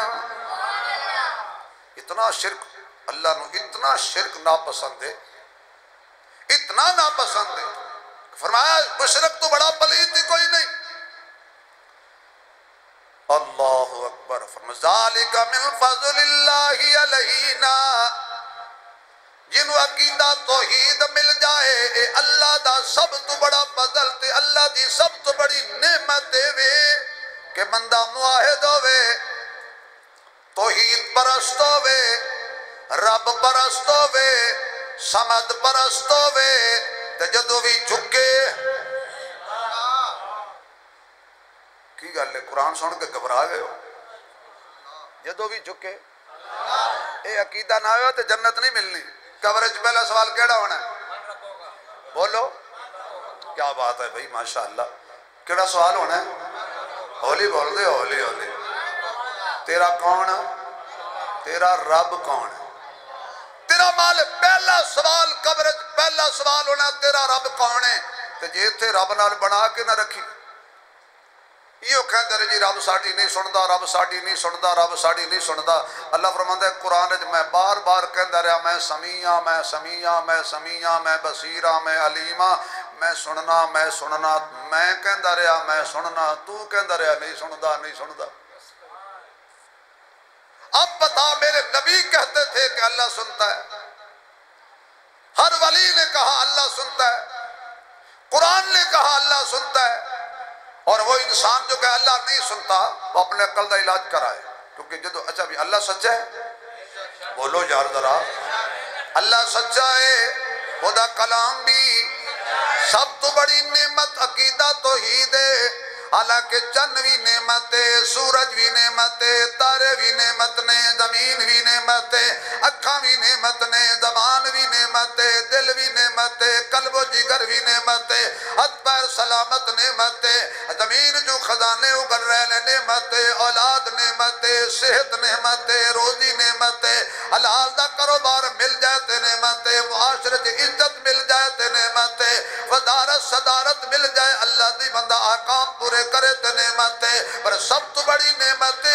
اتنا شرک اللہ نو اتنا شرک ناپسند ہے اتنا ناپسند ہے فرمایا مشرک تو بڑا پلیت ہی کوئی نہیں اللہ اکبر فرمایا ذالک من فضل اللہ علینا جنو عقیدہ توحید مل جائے اے اللہ دا سب تو بڑا فضل تے اللہ دی سب تو بڑی نعمت دے وے کہ بندہ معاہد ہوئے توحید پرست ہوئے رب پرست ہوئے سمد پرست ہوئے تے جدو بھی جھکے کی گل ہے قرآن سن کے گھبرا گئے ہو جدو بھی جھکے اے عقیدہ نہ ہوئے تو جنت نہیں ملنی کوریج پہلا سوال کیڑا ہونا ہے بولو کیا بات ہے بھائی ماشاءاللہ کیڑا سوال ہونا ہے ہولی بول دے ہولی ہولی تیرا کون تیرا رب کون ہے تیرا مالک پہلا سوال کوریج پہلا سوال ہونا تیرا رب کون ہے تو جی تھے رب نال بنا کے نہ رکھی یہ کہندے رہے جی رب ساڑی نہیں سندا رب ساڑی نہیں سندا رب ساڑی نہیں سندا اللہ فرماندہ ہے قرآن میں بار بار کہندہ رہا میں سمیع میں سمیع میں سمیع میں بصیرہ میں علیمہ میں سننا میں کہندہ رہا میں سننا تو کہندہ رہا نہیں سندا اب بتا میرے نبی کہتے تھے کہ اللہ سنتا ہے ہر ولی نے کہا اللہ سنتا ہے قرآن نے کہا اللہ سنتا ہے، اور وہ انسان جو کہ اللہ نہیں سنتا وہ اپنے عقل کا علاج کرائے، کیونکہ جدو اچھا بھی اللہ سچا ہے، بولو یار ذرا، اللہ سچا ہے، خدا کلام بھی سب تو بڑی نعمت عقیدہ توحید ہے، حالانکہ چند بھی نعمت ہے، سورج بھی نعمت ہے، تارے بھی نعمت نے، زمین بھی نعمت ہے، اکھاں بھی نعمت نے، زبان بھی نعمت ہے، دل بھی نعمت ہے، قلب و جگر بھی نعمت ہے، ہاتھ پیر سلامت نعمت ہے، زمین جو خزانے اگل رہے نعمت ہے، اولاد نعمت ہے، صحت نعمت ہے، روزی نعمت ہے، حلال دا کاروبار مل جائے تے نعمت ہے، معاشرت عزت مل جائے تے نعمت ہے، وزارت صدارت مل جائے، اللہ دی بندہ آقام پورے کرے تے نعمت ہے، پر سب تو بڑی نعمت ہے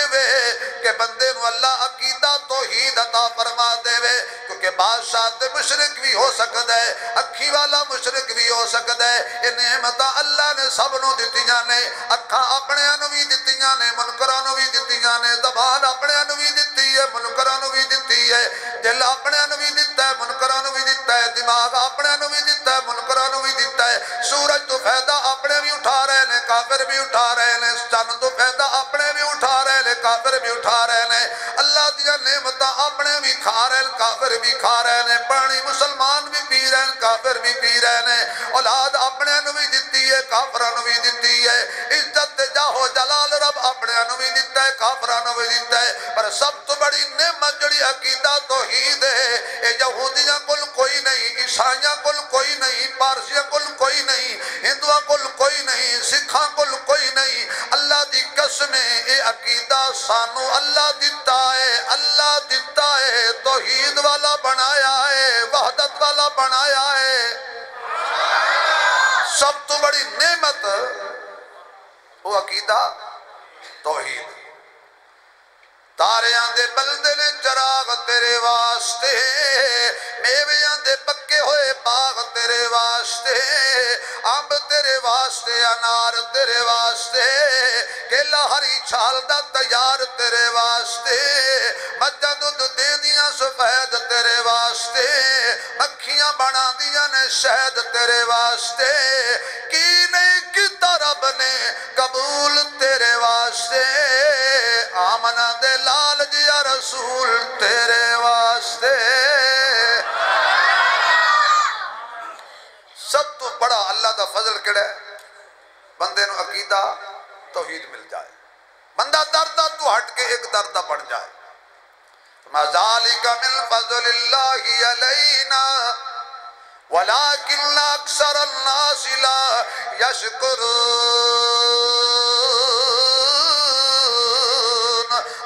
کہ بندے نو اللہ عقیدہ توحید عطا فرما دے وے، کیونکہ بادشاہ تے مشرک بھی ہو سکتا ہے، اکھی والا مشرک بھی ہو سکتا ہے، یہ نعمتہ اللہ نے سب نو دتیاں نے، اکھاں اپنے انو بھی دتیاں نے، منکرانو بھی دتیاں نے، زبان اپنے انو بھی دتی ہے، منکرانو بھی دتی ہے، دل اپنے انو بھی دتا ہے، منکرانو بھی دتا ہے، دماغ اپنے انو بھی دتا ہے، منکرانو بھی دتا ہے، سورج تو فائدہ اپنے بھی اٹھا رہے ہیں، کافر بھی اٹھا رہے ہیں، چند تو فائدہ اپنے بھی اٹھا رہے ہیں، کافر بھی اٹھا رہے ہیں، اللہ دیا نعمتہ اپنے بھی کھا رہے ہیں، کافر بھی کھا رہے ہیں، پانی مسلمان بھی پی رہے ہیں، کافر بھی پی رہے ہیں، اولاد اپنے انو بھی دتی ہے، کافرانو بھی دتی ہے، عزت جاہو جلال رب اپنے انو بھی دتا ہے، کافرانو بھی دتا ہے، پر سب تو بڑی نعمت جڑی عقیدہ توحید ہے، اے یہودیاں کل کوئی نہیں، عیسائیاں کل کوئی نہیں، پارسیاں کل کوئی نہیں، ہندوآں کل کوئی نہیں، سکھاں کل کوئی نہیں، اللہ دی قسمیں اے عقیدہ سانو اللہ دیتا ہے، اللہ دیتا ہے، توحید والا بنایا ہے، وحدت والا بنایا ہے، سب تو بڑی نعمت وہ عقیدہ توحید۔ تاریاں دے بلدے نے چراغ تیرے واسطے، میویاں دے پکے ہوئے باغ تیرے واسطے، امب تیرے واسطے، انار تیرے واسطے، کیلا ہری چھال دا تیار تیرے واسطے، مجھا دودھ دے دیاں سفید تیرے واسطے، مکھیاں بنا دیاں نے شہد تیرے واسطے، کی نہیں کیتا رب نے قبول تیرے واسطے، آمنہ دے لال جیا رسول تیرے واسطے۔ سب تو بڑا اللہ دا فضل کڑا ہے، بندے نو عقیدہ توحید مل جائے، بندہ دردہ تو ہٹ کے ایک دردہ بڑھ جائے، مَا ذَلِكَ مِن فَضْلِ اللَّهِ عَلَيْنَا وَلَكِنَّ أَكْثَرَ النَّاسِ لَا يَشْكُرُونَ،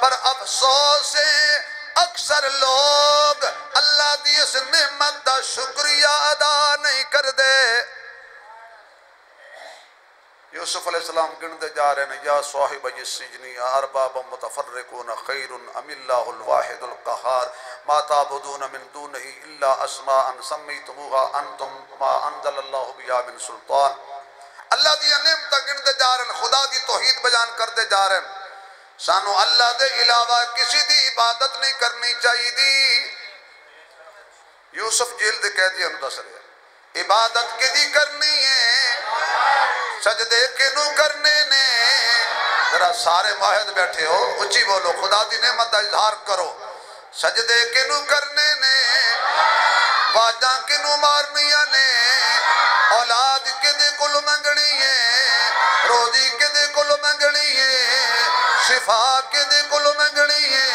پر افسوس ہے اکثر لوگ اللہ دی اس نعمت دا شکریہ ادا نہیں کر دے۔ یوسف علیہ السلام گندے جا رہے ہیں، یا صاحب السجن ارباب متفرقون خیر ام اللہ الواحد القہار ما تعبدون من دونہ الا اسماء سمیتموها انتم ما انزل اللہ بها من سلطان۔ اللہ دی نعمت گندے جا رہے ہیں، خدا دی توحید بیان کرتے جا رہے ہیں، سانو اللہ دے علاوہ کسی دی عبادت نہیں کرنی چاہیے دی۔ یوسف جیل دے قیدی ہم دس رہے، عبادت کی دی کرنی ہے، سجدے کے نو کرنے نے، ذرا سارے معاہد بیٹھے ہو، اچھی بولو، خدا دی نعمت دا اظہار کرو، سجدے کے نو کرنے نے، واجاں کے نو مارنیاں نے، اولاد کے دے کل منگنی ہے، روزی کے دے کل منگنی ہے، شفا کے دے کل منگنی ہے،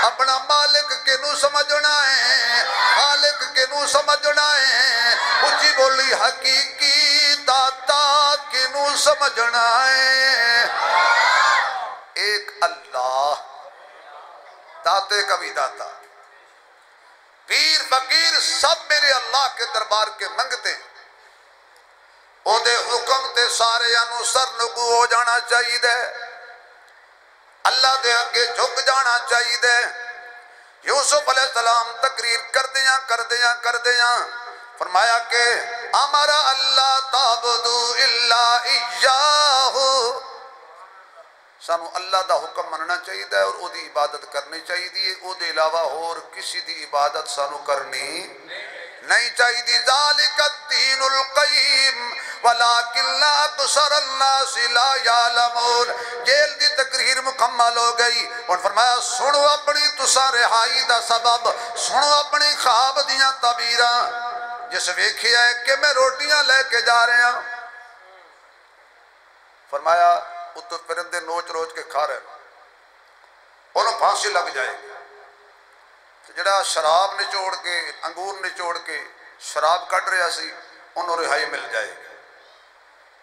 اپنا مالک کے نو سمجھنا ہے، خالق کے نو سمجھنا ہے، اچھی بولی حقیقی داتا کے نو سمجھنا ہے۔ ایک اللہ داتے کا بھی داتا، پیر فقیر سب میرے اللہ کے دربار کے منگتے، او دے حکم تے سارے انو سر نگو ہو جانا چاہیے دے، اللہ دے آگے جھک جانا چاہیے دے۔ یوسف علیہ السلام تقریر کر دیاں فرمایا کہ امرا اللہ تعبدو الا ایاہو، سانو اللہ دا حکم مننا چاہیے دے اور او دی عبادت کرنی چاہیے دی، او دے علاوہ اور کسی دی عبادت سانو کرنی نہیں چاہیے دی۔ ذالک الدین القیم وَلَٰكِنَّ أَكْثَرَ النَّاسِ لَا يَعْلَمُونَ۔ جیل دی تقریر مکمل ہو گئی اور فرمایا سنو اپنی تساں رہائی دا سبب، سنو اپنی خواب دیاں تعبیراں۔ جس ویکھیا ہے کہ میں روٹیاں لے کے جا رہے ہیں، فرمایا اتو پرندے نوچ روچ کے کھا رہے ہیں، انہوں پھانسی لگ جائے گی۔ جڑا شراب نچوڑ کے انگور نچوڑ کے شراب کٹ رہا سی انہوں رہائی مل جائے گی۔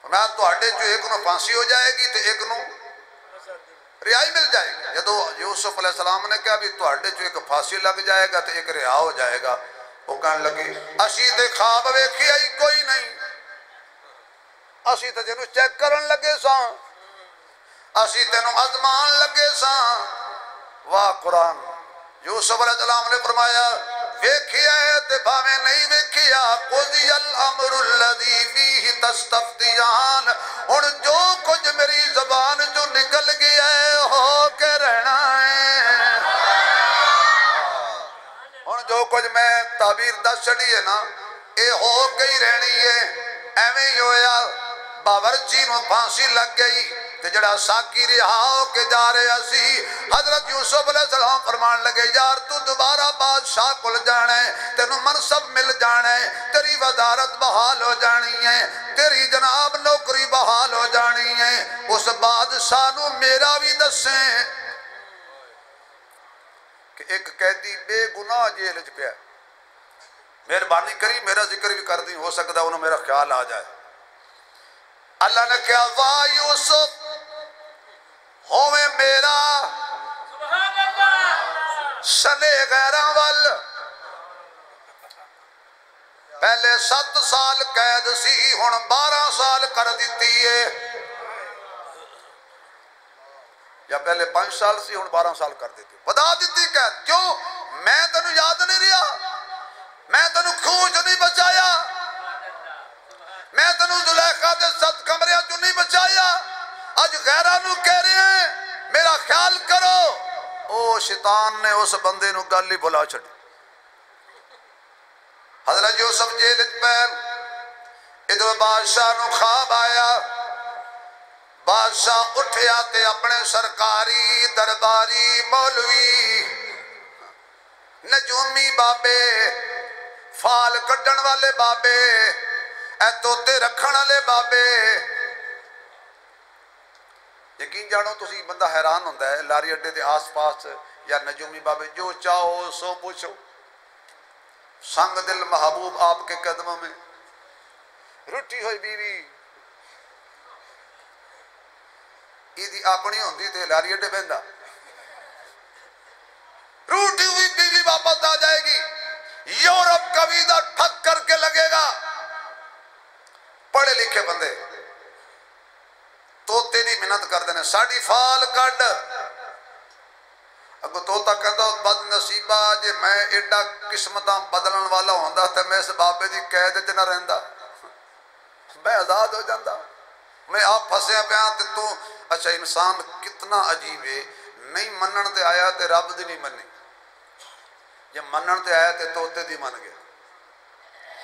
فرمایا تو آڈے جو ایک نو پھانسی ہو جائے گی تو ایک نو رہائی مل جائے گی۔ جدو یوسف علیہ السلام نے کہا بھی تو آڈے جو ایک پھانسی لگ جائے گا تو ایک رہا ہو جائے گا، وہ کہنے لگے اسی تے خواب ویکھی آئی کوئی نہیں، اسی تے جنو چیک کرن لگے ساں، اسی تے نو ازمان لگے ساں۔ واہ قرآن! یوسف علیہ السلام نے فرمایا ویکھیا ہے تے بھاویں نہیں ویکھیا، قضی الامر الذی فیہ تستفتیان، ہن جو کچھ میری زبان جو نکل گیا ہے ہو کے رہنا ہے۔ ہن جو کچھ میں تعبیر دس چڑی ہے نا اے ہو کے ہی رہنی ہے۔ ایویں ہی ہویا باورچی نو پھانسی لگ گئی تے جڑا ساکی رہا ہو کے جا رہے سی۔ حضرت یوسف علیہ السلام فرمان لگے یار تو دوبارہ بادشاہ کل جانا ہے، تینوں منصب مل جانا ہے، تیری وزارت بحال ہو جانی ہے، تیری جناب نوکری بحال ہو جانی ہے۔ اس بادشاہ نو میرا بھی دسیں کہ ایک قیدی بے گناہ جیل وچ پیا، مہربانی کری میرا ذکر بھی کر دی، ہو سکتا انہوں میرا خیال آ جائے۔ اللہ نے کہا واہ یوسف ہوئے میرا سنے غیران وال، پہلے 7 سال قید سی ہن 12 سال کر دیتی ہے، یا پہلے 5 سال سی ہن 12 سال کر دیتی، بتا دیتی قید۔ کیوں؟ میں تینوں یاد نہیں رہا، میں تینوں کھوج نہیں بچایا، میں تینوں زلیخا دے 7 کمرے جو نہیں بچایا، آج غیرانو کہہ رہے ہیں میرا خیال کرو۔ او شیطان نے اس بندے نو گالی بھلا چھڑی۔ حضرت یوسف جیل پیر ادھر بادشاہ نو خواب آیا، بادشاہ اٹھیا تے اپنے سرکاری درباری مولوی نجومی بابے فال کٹن والے بابے اے توتے رکھن والے بابے، یقین جانو تسی بندہ حیران ہوندہ ہے لاری اڈے دے آس پاس یا نجومی بابے جو چاہو سو پوچھو، سنگ دل محبوب آپ کے قدموں میں، روٹی ہوئی بیوی ایدی اپنی ہوندی تے لاری اڈے بہندہ، روٹی ہوئی بیوی واپس آ جائے گی، یورپ کا ویزا ٹھک کر کے لگے گا۔ پڑھے لکھے بندے توتے دی منت کر دینے ساڑی فال کڈ، اگو توتا کہتا بد نصیبہ جے میں ایڈا قسمتاں بدلن والا ہوندہ تے میں اس بابے دی قید تے نہ رہندہ، میں آزاد ہو جاندہ، میں آپ پھنسے پہ تے تو اچھا انسان کتنا عجیب ہے، نہیں منن تے آیا تے رب دی نہیں منی، یہ منن تے آیا تے توتے دی من گیا۔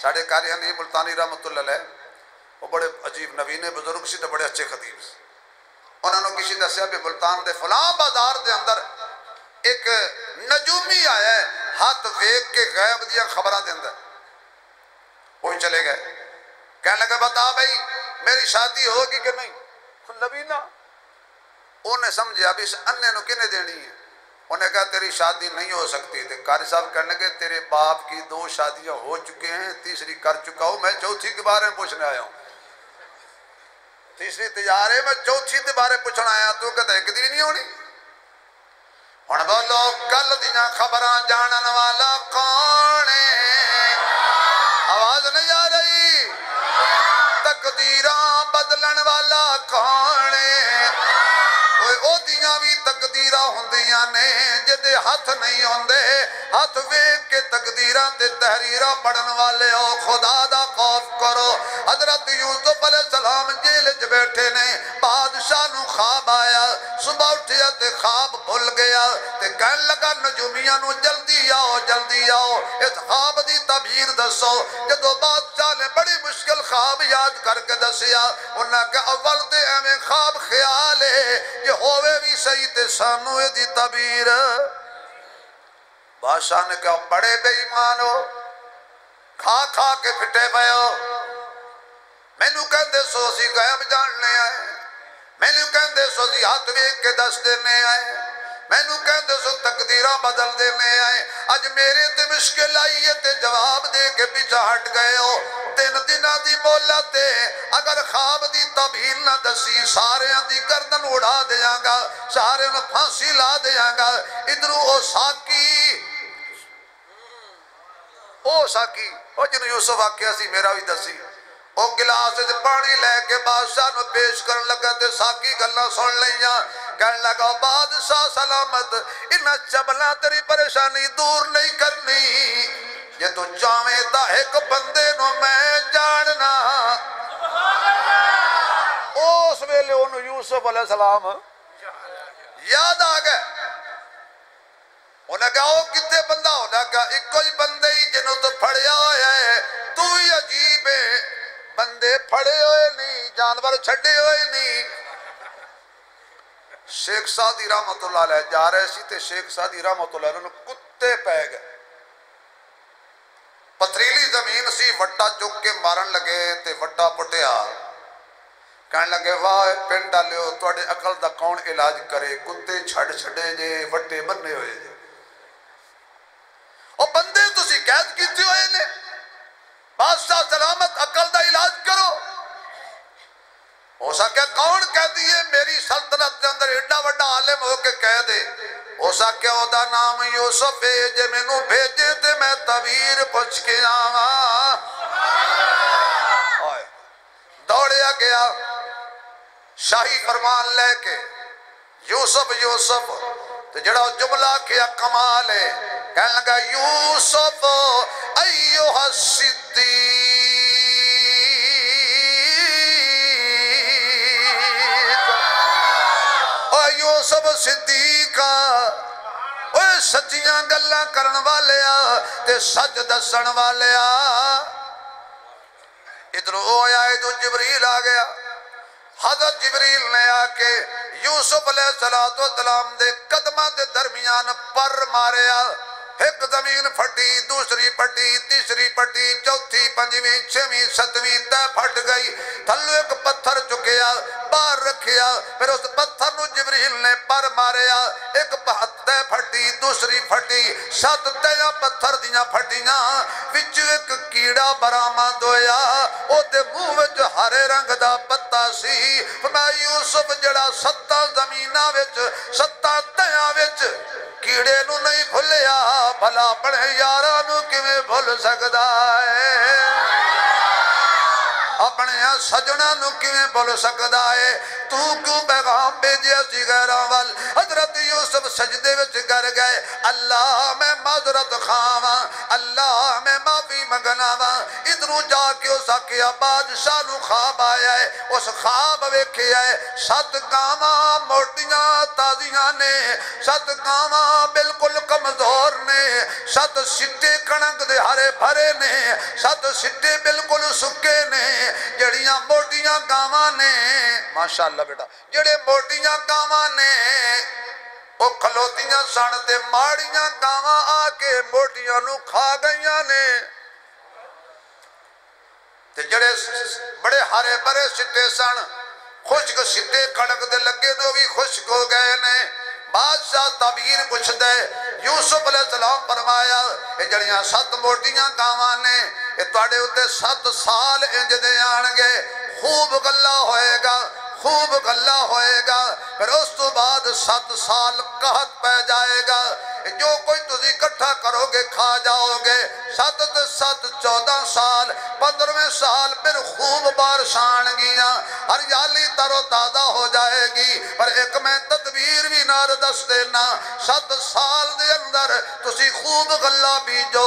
ساڑھے کاری حنیف ملتانی رحمت اللہ علیہ وہ بڑے عجیب نوینے بزرگ سی تے بڑے اچھے خطیب سی، انہوں نے کسی دسیا بھی ملتان دے فلاں بازار دے اندر ایک نجومی آیا ہے ہاتھ ویک کے غیب دیا خبرہ دے اندر، وہی چلے گئے، کہنے لگے بتا بھئی میری شادی ہوگی کہ نہیں؟ نبینہ انہیں سمجھا بھی اس اننے نو کنے دینی ہے، انہیں کہا تیری شادی نہیں ہو سکتی تھے، قاری صاحب کہنے لگے تیرے باپ کی 2 شادیاں ہو چکے ہیں، تیسری کر چکا ہوں، میں چوتھی کے بارے میں پوچھنے آیا ہوں، تیسری تیار ہے میں چوتھی کے بارے پوچھنا آیا تو کہتا ایک دی نہیں ہونی۔ ہن بولو کل دیاں خبراں جانن والا کون ہے؟ آواز نہیں آ رہی؟ تقدیراں بدلن والا کون ہے؟ او دیاں بھی تقدیرہ ہوندیاں نے جدے ہاتھ نہیں ہوندے ہاتھ ویک کے تقدیرہ تے تحریرہ پڑھن والے ہو خدا دا خوف کرو حضرت یوسف علیہ السلام جیل چ بیٹھے نے بادشاہ نو خواب آیا صبح اٹھیا تے خواب بھول گیا تے کہن لگا نجومیاں نو جلدی آؤ اس خواب دی تعبیر دسو جدو بادشاہ نے بڑی مشکل خواب یاد کر کے دسیا انہاں کہ اول تے ایویں خواب خیال ہے یہ ہووے بھی صحیح تے سانو دی تعبیر بادشاہ نے کہا بڑے بے ایمان ہو کھا کھا کے پھٹے پئے ہو مینوں کہندے سو اسی غیب جاننے آئے مینوں کہندے سو اسی ہاتھ ویکھ کے دس دینے آئے مینوں کہندے سو تقدیرہ بدل دینے آئے اج میرے تے مشکل آئی ہے تے جواب دے کے پیچھے ہٹ گئے ہو 3 دنہ دی مہلت ہے اگر خواب دی تعبیر نہ دسی سارے دی گردن اڑا دیاں گا سارے نو پھانسی لا دیاں گا ادھروں او ساکی او جن یوسف آکھیا سی میرا بھی دسی او گلاس سے پانی لے کے بادشاہ نو پیش کرن لگا تے ساکی گلاں سن لیاں کہنے لگا بادشاہ سلامت انہاں چبلاں تیری پریشانی دور نہیں کرنی یہ تو چاہویں دا ایک بندے نو میں جاننا اس ویلے انہوں یوسف علیہ السلام یاد آ گئے انہوں نے کہا وہ کتے بندہ ہونا کہا ایک کوئی بندے ہی جنہوں تو پھڑیا ہویا ہے تو ہی عجیب ہے بندے پھڑے ہوئے نہیں جانور چھڑے ہوئے نہیں شیخ سعدی رحمت اللہ علیہ جا رہے سی تے شیخ سعدی رحمت اللہ علیہ انہوں کتے پہ گئے پتریلی زمین سی وٹا چک کے مارن لگے تے وٹا پٹیا کہنے لگے واہ پن ڈالیو توڑے عقل دا کون علاج کرے کتے چھڑ چھڑے جے وٹے بننے ہوئے جے اور بندے تسی قید کیتے ہوئے نے بادشاہ سلامت عقل دا علاج کرو ہو سکے کون کہہ دیئے میری سلطنت کے اندر ایڈا وڈا عالم ہو کے کہہ دے ہو سکے او دا نام یوسف بھیجے میں نو بھیجے تے میں تعبیر پوچھ کے آواں دوڑیا گیا شاہی فرمان لے کے یوسف تو جڑا جملہ کیا کمال ہے کہنے لگا یوسف ایوہ الصدیق او یوسف صدیق او سچیاں گلاں کرن والیا تے سچ دسن والیا ادھر آیا ادھر جبریل آ گیا حضرت جبریل نے آ کے یوسف علیہ السلام دے قدمہ دے درمیان پر ماریا ایک زمین پھٹی دوسری پھٹی تیسری پھٹی چوتھی پنجویں چھویں ستویں تے پھٹ گئی تھلو ایک پتھر چکیا باہر رکھیا پھر اس پتھر نو جبریل نے پر ماریا ایک تے پھٹی دوسری پھٹی 7 تیاں پتھر دیاں پھٹیاں وچ ایک کیڑا برآمد ہویا او تے منہ وچ ہرے رنگ دا پتا سی میں یوسف جڑا 7 زمیناں وچ 7 تیاں وچ کیڑے نو نہیں بھلیا بھلا اپنے یاراں نو کیویں بھول سکدا ہے اپنے سجنا نو کیویں بھول سکدا ہے تو کیوں پیغام بھیجیا سی غیراں وال حضرت یوسف سجدے وچ گر گئے اللہ میں معذرت خواہاں اللہ میں معافی منگنا وا ادھروں جا کے اس آکھیا بادشاہ نو خواب آیا ہے اس خواب ویکھیا ہے 7 گاواں موٹیاں تازیاں نے 7 گاواں بالکل کمزور نے 7 سٹے کڑنگ دے ہرے بھرے نے 7 سٹے بالکل سکے نے جڑیاں موٹیاں گاواں نے ماشاءاللہ بیٹا جڑے موٹیاں گاواں نے وہ کھلوتیاں سن تے ماڑیاں گاواں آ کے موٹیاں نو کھا گئیاں نے تے جڑے بڑے ہرے بھرے سٹے سن خشک سٹے کڑک دے لگے نو بھی خشک ہو گئے نے بادشاہ تعبیر پوچھ دے یوسف علیہ السلام فرمایا یہ جڑیاں 7 موٹیاں گاواں نے یہ تواڈے اوتے 7 سال انج دے آن گے خوب گلہ ہوئے گا خوب گلہ ہوئے گا پھر اس تو بعد 7 سال قحط پہ جائے گا جو کوئی تسی اکٹھا کرو گے کھا جاؤ گے 7 تے 7 14 سال 15ویں سال پھر خوب بارشان گیاں ہریالی تر و تازہ ہو جائے گی پر ایک میں تدبیر بھی نار دس دینا 7 سال دے اندر تسی خوب غلہ بیجو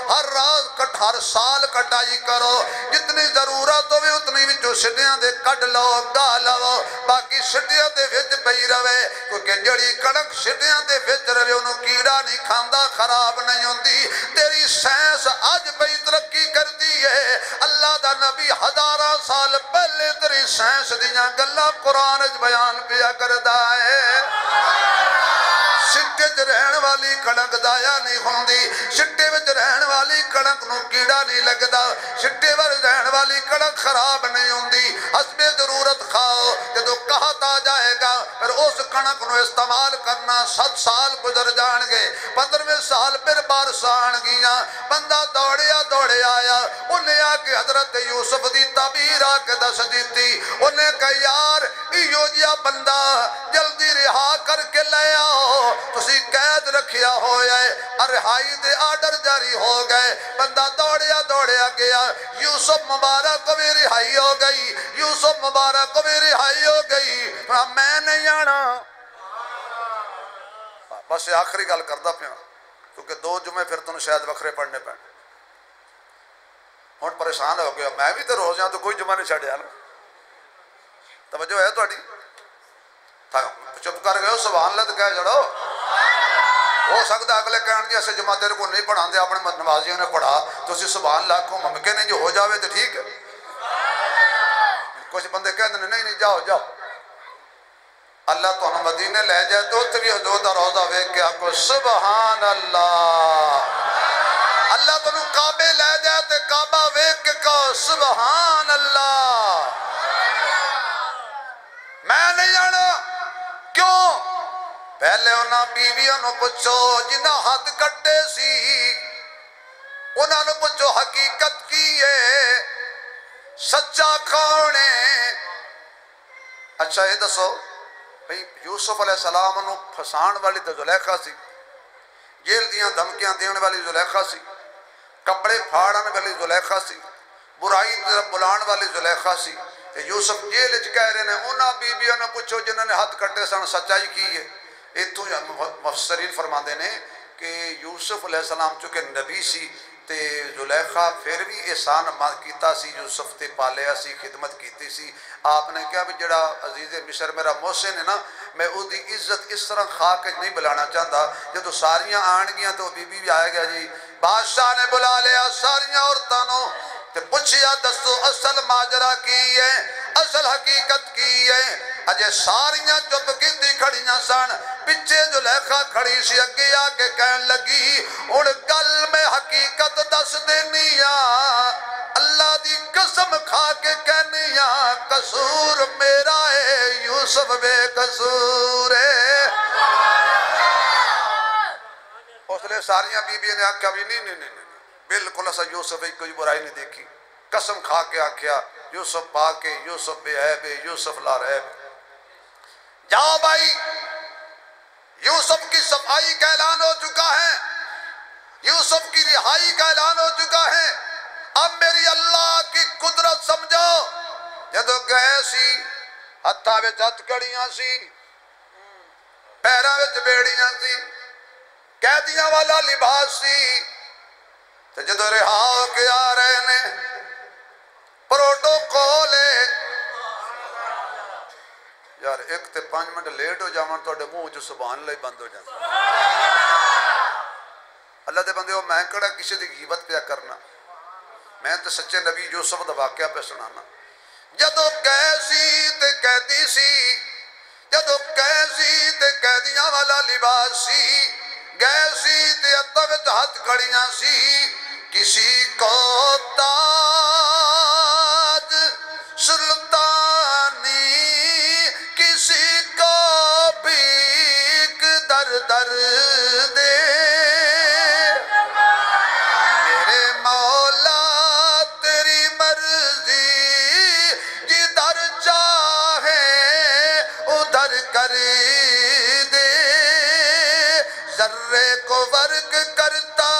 ہر راز ہر سال کٹائی کرو جتنی ضرورت ہوئے اتنی وچوں سٹیاں دے کٹ لو گا لو باقی سٹیاں دے وچ پئی رہے کیونکہ جڑی کڑک سٹیاں دے وچ رہے انہوں کیڑا نہیں کھاندا خراب نہیں ہوندی تیری سائنس آج پئی ترقی کرتی ہے اللہ دا نبی ہزاراں سال پہلے تیری سائنس دیاں گلاں قرآن بیان پیا کردا ہے سٹے وچ رہن والی کڑک ضائع نہیں ہوندی سٹے وچ رہن والی کڑک نو کیڑا نہیں لگدا سٹے وچ رہن والی کڑک خراب نہیں ہوندی حسب ضرورت کھاؤ جدو قحط آ جائے گا پھر اس کڑک نو استعمال کرنا 7 سال گزر جان گے 15ویں سال پھر بارش آن گیاں بندہ دوڑے آیا انہیں آ کے حضرت یوسف دی تعبیر آ کے دس دیتی انہیں کہا یار ایو جیا بندہ جلدی رہا کر کے لے آؤ تسی قید رکھیا ہویا ہے رہائی دے آرڈر جاری ہو گئے بندہ دوڑیا گیا یوسف مبارک کو بھی رہائی ہو گئی یوسف مبارک کو بھی رہائی ہو گئی میں نہیں آنا بس یہ آخری گل کردہ پیا کیونکہ 2 جمعے پھر تنہیں شاید وکھرے پڑھنے پہنے ہون پریشان ہو گیا میں بھی تو روز جاؤں تو کوئی جمعہ نہیں چھڑیا نا توجہ ہے تو اڈی چپ کر گئے سبحان اللہ تو کہہ جڑو ہو سکتا اگلے کہنے جی ایسے جمعہ تیرے کو نہیں پڑھا دے اپنے نمازیوں نے پڑھا تو اسی سبحان اللہ کو ممکن ہے جو ہو جاوے تو ٹھیک ہے کچھ بندے کہتے ہیں نہیں جاؤ اللہ تو ہم مدینے لے جائے تو تری حضور دا روضہ ویک کے آپ کو سبحان اللہ اللہ تو انہوں کعبے لے جائے تو کعبہ ویک کے کہو سبحان اللہ میں نہیں جانا کیوں پہلے انہاں بیویاں نو پچھو جنہاں ہاتھ کٹے سی انہاں نو پچھو حقیقت کی ہے سچا کون ہے اچھا یہ دسو بھئی یوسف علیہ السلام انہوں پھسان والی تو زلیخہ سی جیل دیاں دھمکیاں دینے والی زلیخہ سی کپڑے پھاڑن والی زلیخہ سی برائی طرف بلان والی زلیخہ سی یوسف جیل اچ کہہ رہے ہیں انہاں بیویاں نو پچھو جنہاں نے ہاتھ کٹے سن سچائی کی ہے اتو مفسرین فرما دینے کہ یوسف علیہ السلام چونکہ نبی سی تے زلیخہ پھر بھی احسان کیتا سی یوسف تے پالیا سی خدمت کیتی سی آپ نے کہا بھی جڑا عزیز مصر میرا محسن ہے نا میں او دی عزت اس طرح خاک نہیں بلانا چاہتا جب ساریاں آن گیاں تو بی بھی آئے گا جی بادشاہ نے بلا لیا ساریاں عورتانوں تے پوچھیا دسو اصل ماجرا کی ہے اصل حقیقت کی ہے اجے ساریاں چپ کیتی کھڑیاں سن پچھے زلیخہ کھڑی سی اگے آ کے کہن لگی اور گل میں حقیقت دس دینیا اللہ دی قسم کھا کے کہنیا قصور میرا ہے یوسف بے قصور ہے اس لئے ساریاں بی بی نے آکھا بھی نہیں بالکل ایسا یوسف ایک کوئی برائی نہیں دیکھی قسم کھا کے آکھیا یوسف پاک یوسف بے عیب یوسف لا رہب جاؤ بھائی یوسف کی صفائی کا اعلان ہو چکا ہے یوسف کی رہائی کا اعلان ہو چکا ہے اب میری اللہ کی قدرت سمجھو جدو گئے سی ہتھا وچ ہتھ کڑیاں سی پیراں وچ بیڑیاں سی قیدیاں والا لباس سی تے جدو رہا ہو کے آ رہے نے پروٹوکول ہے یار ایک تے 5 منٹ لیٹ ہو جاون تواڈے منہ جو سبحان اللہ بند ہو جاتا اللہ دے بندے ہو میں کڑا کسی دی غیبت پیا کرنا میں تو سچے نبی یوسف دا واقعہ پہ سنانا جدو قیسی تے قیدی سی جدو قیسی تے قیدیاں والا لباس سی گیسی تے اتوت ہاتھ کھڑیاں سی کسی کو تاج سلطانی کسی کو بھیک در در دے میرے مولا تیری مرضی جدھر چاہے ادھر کر دے ذرہ درے کو ورق کرتا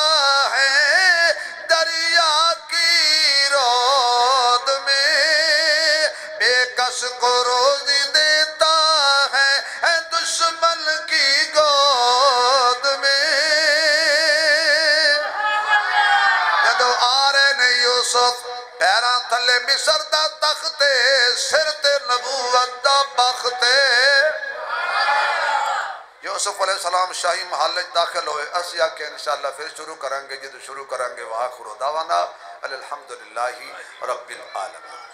ہے دریا کی رود میں، بے کس کو روزی دیتا ہے دشمن کی گود میں۔ جدو آ رہے نے یوسف پیران تھلے مصر دا تختے، سر تے نبوت دا بختے۔ یوسف علیہ السلام شاہی محل داخل ہوئے، اسیا کے انشاءاللہ پھر شروع کریں گے، جدو شروع کریں گے وآخر دعوانا الحمدللہ رب العالمین۔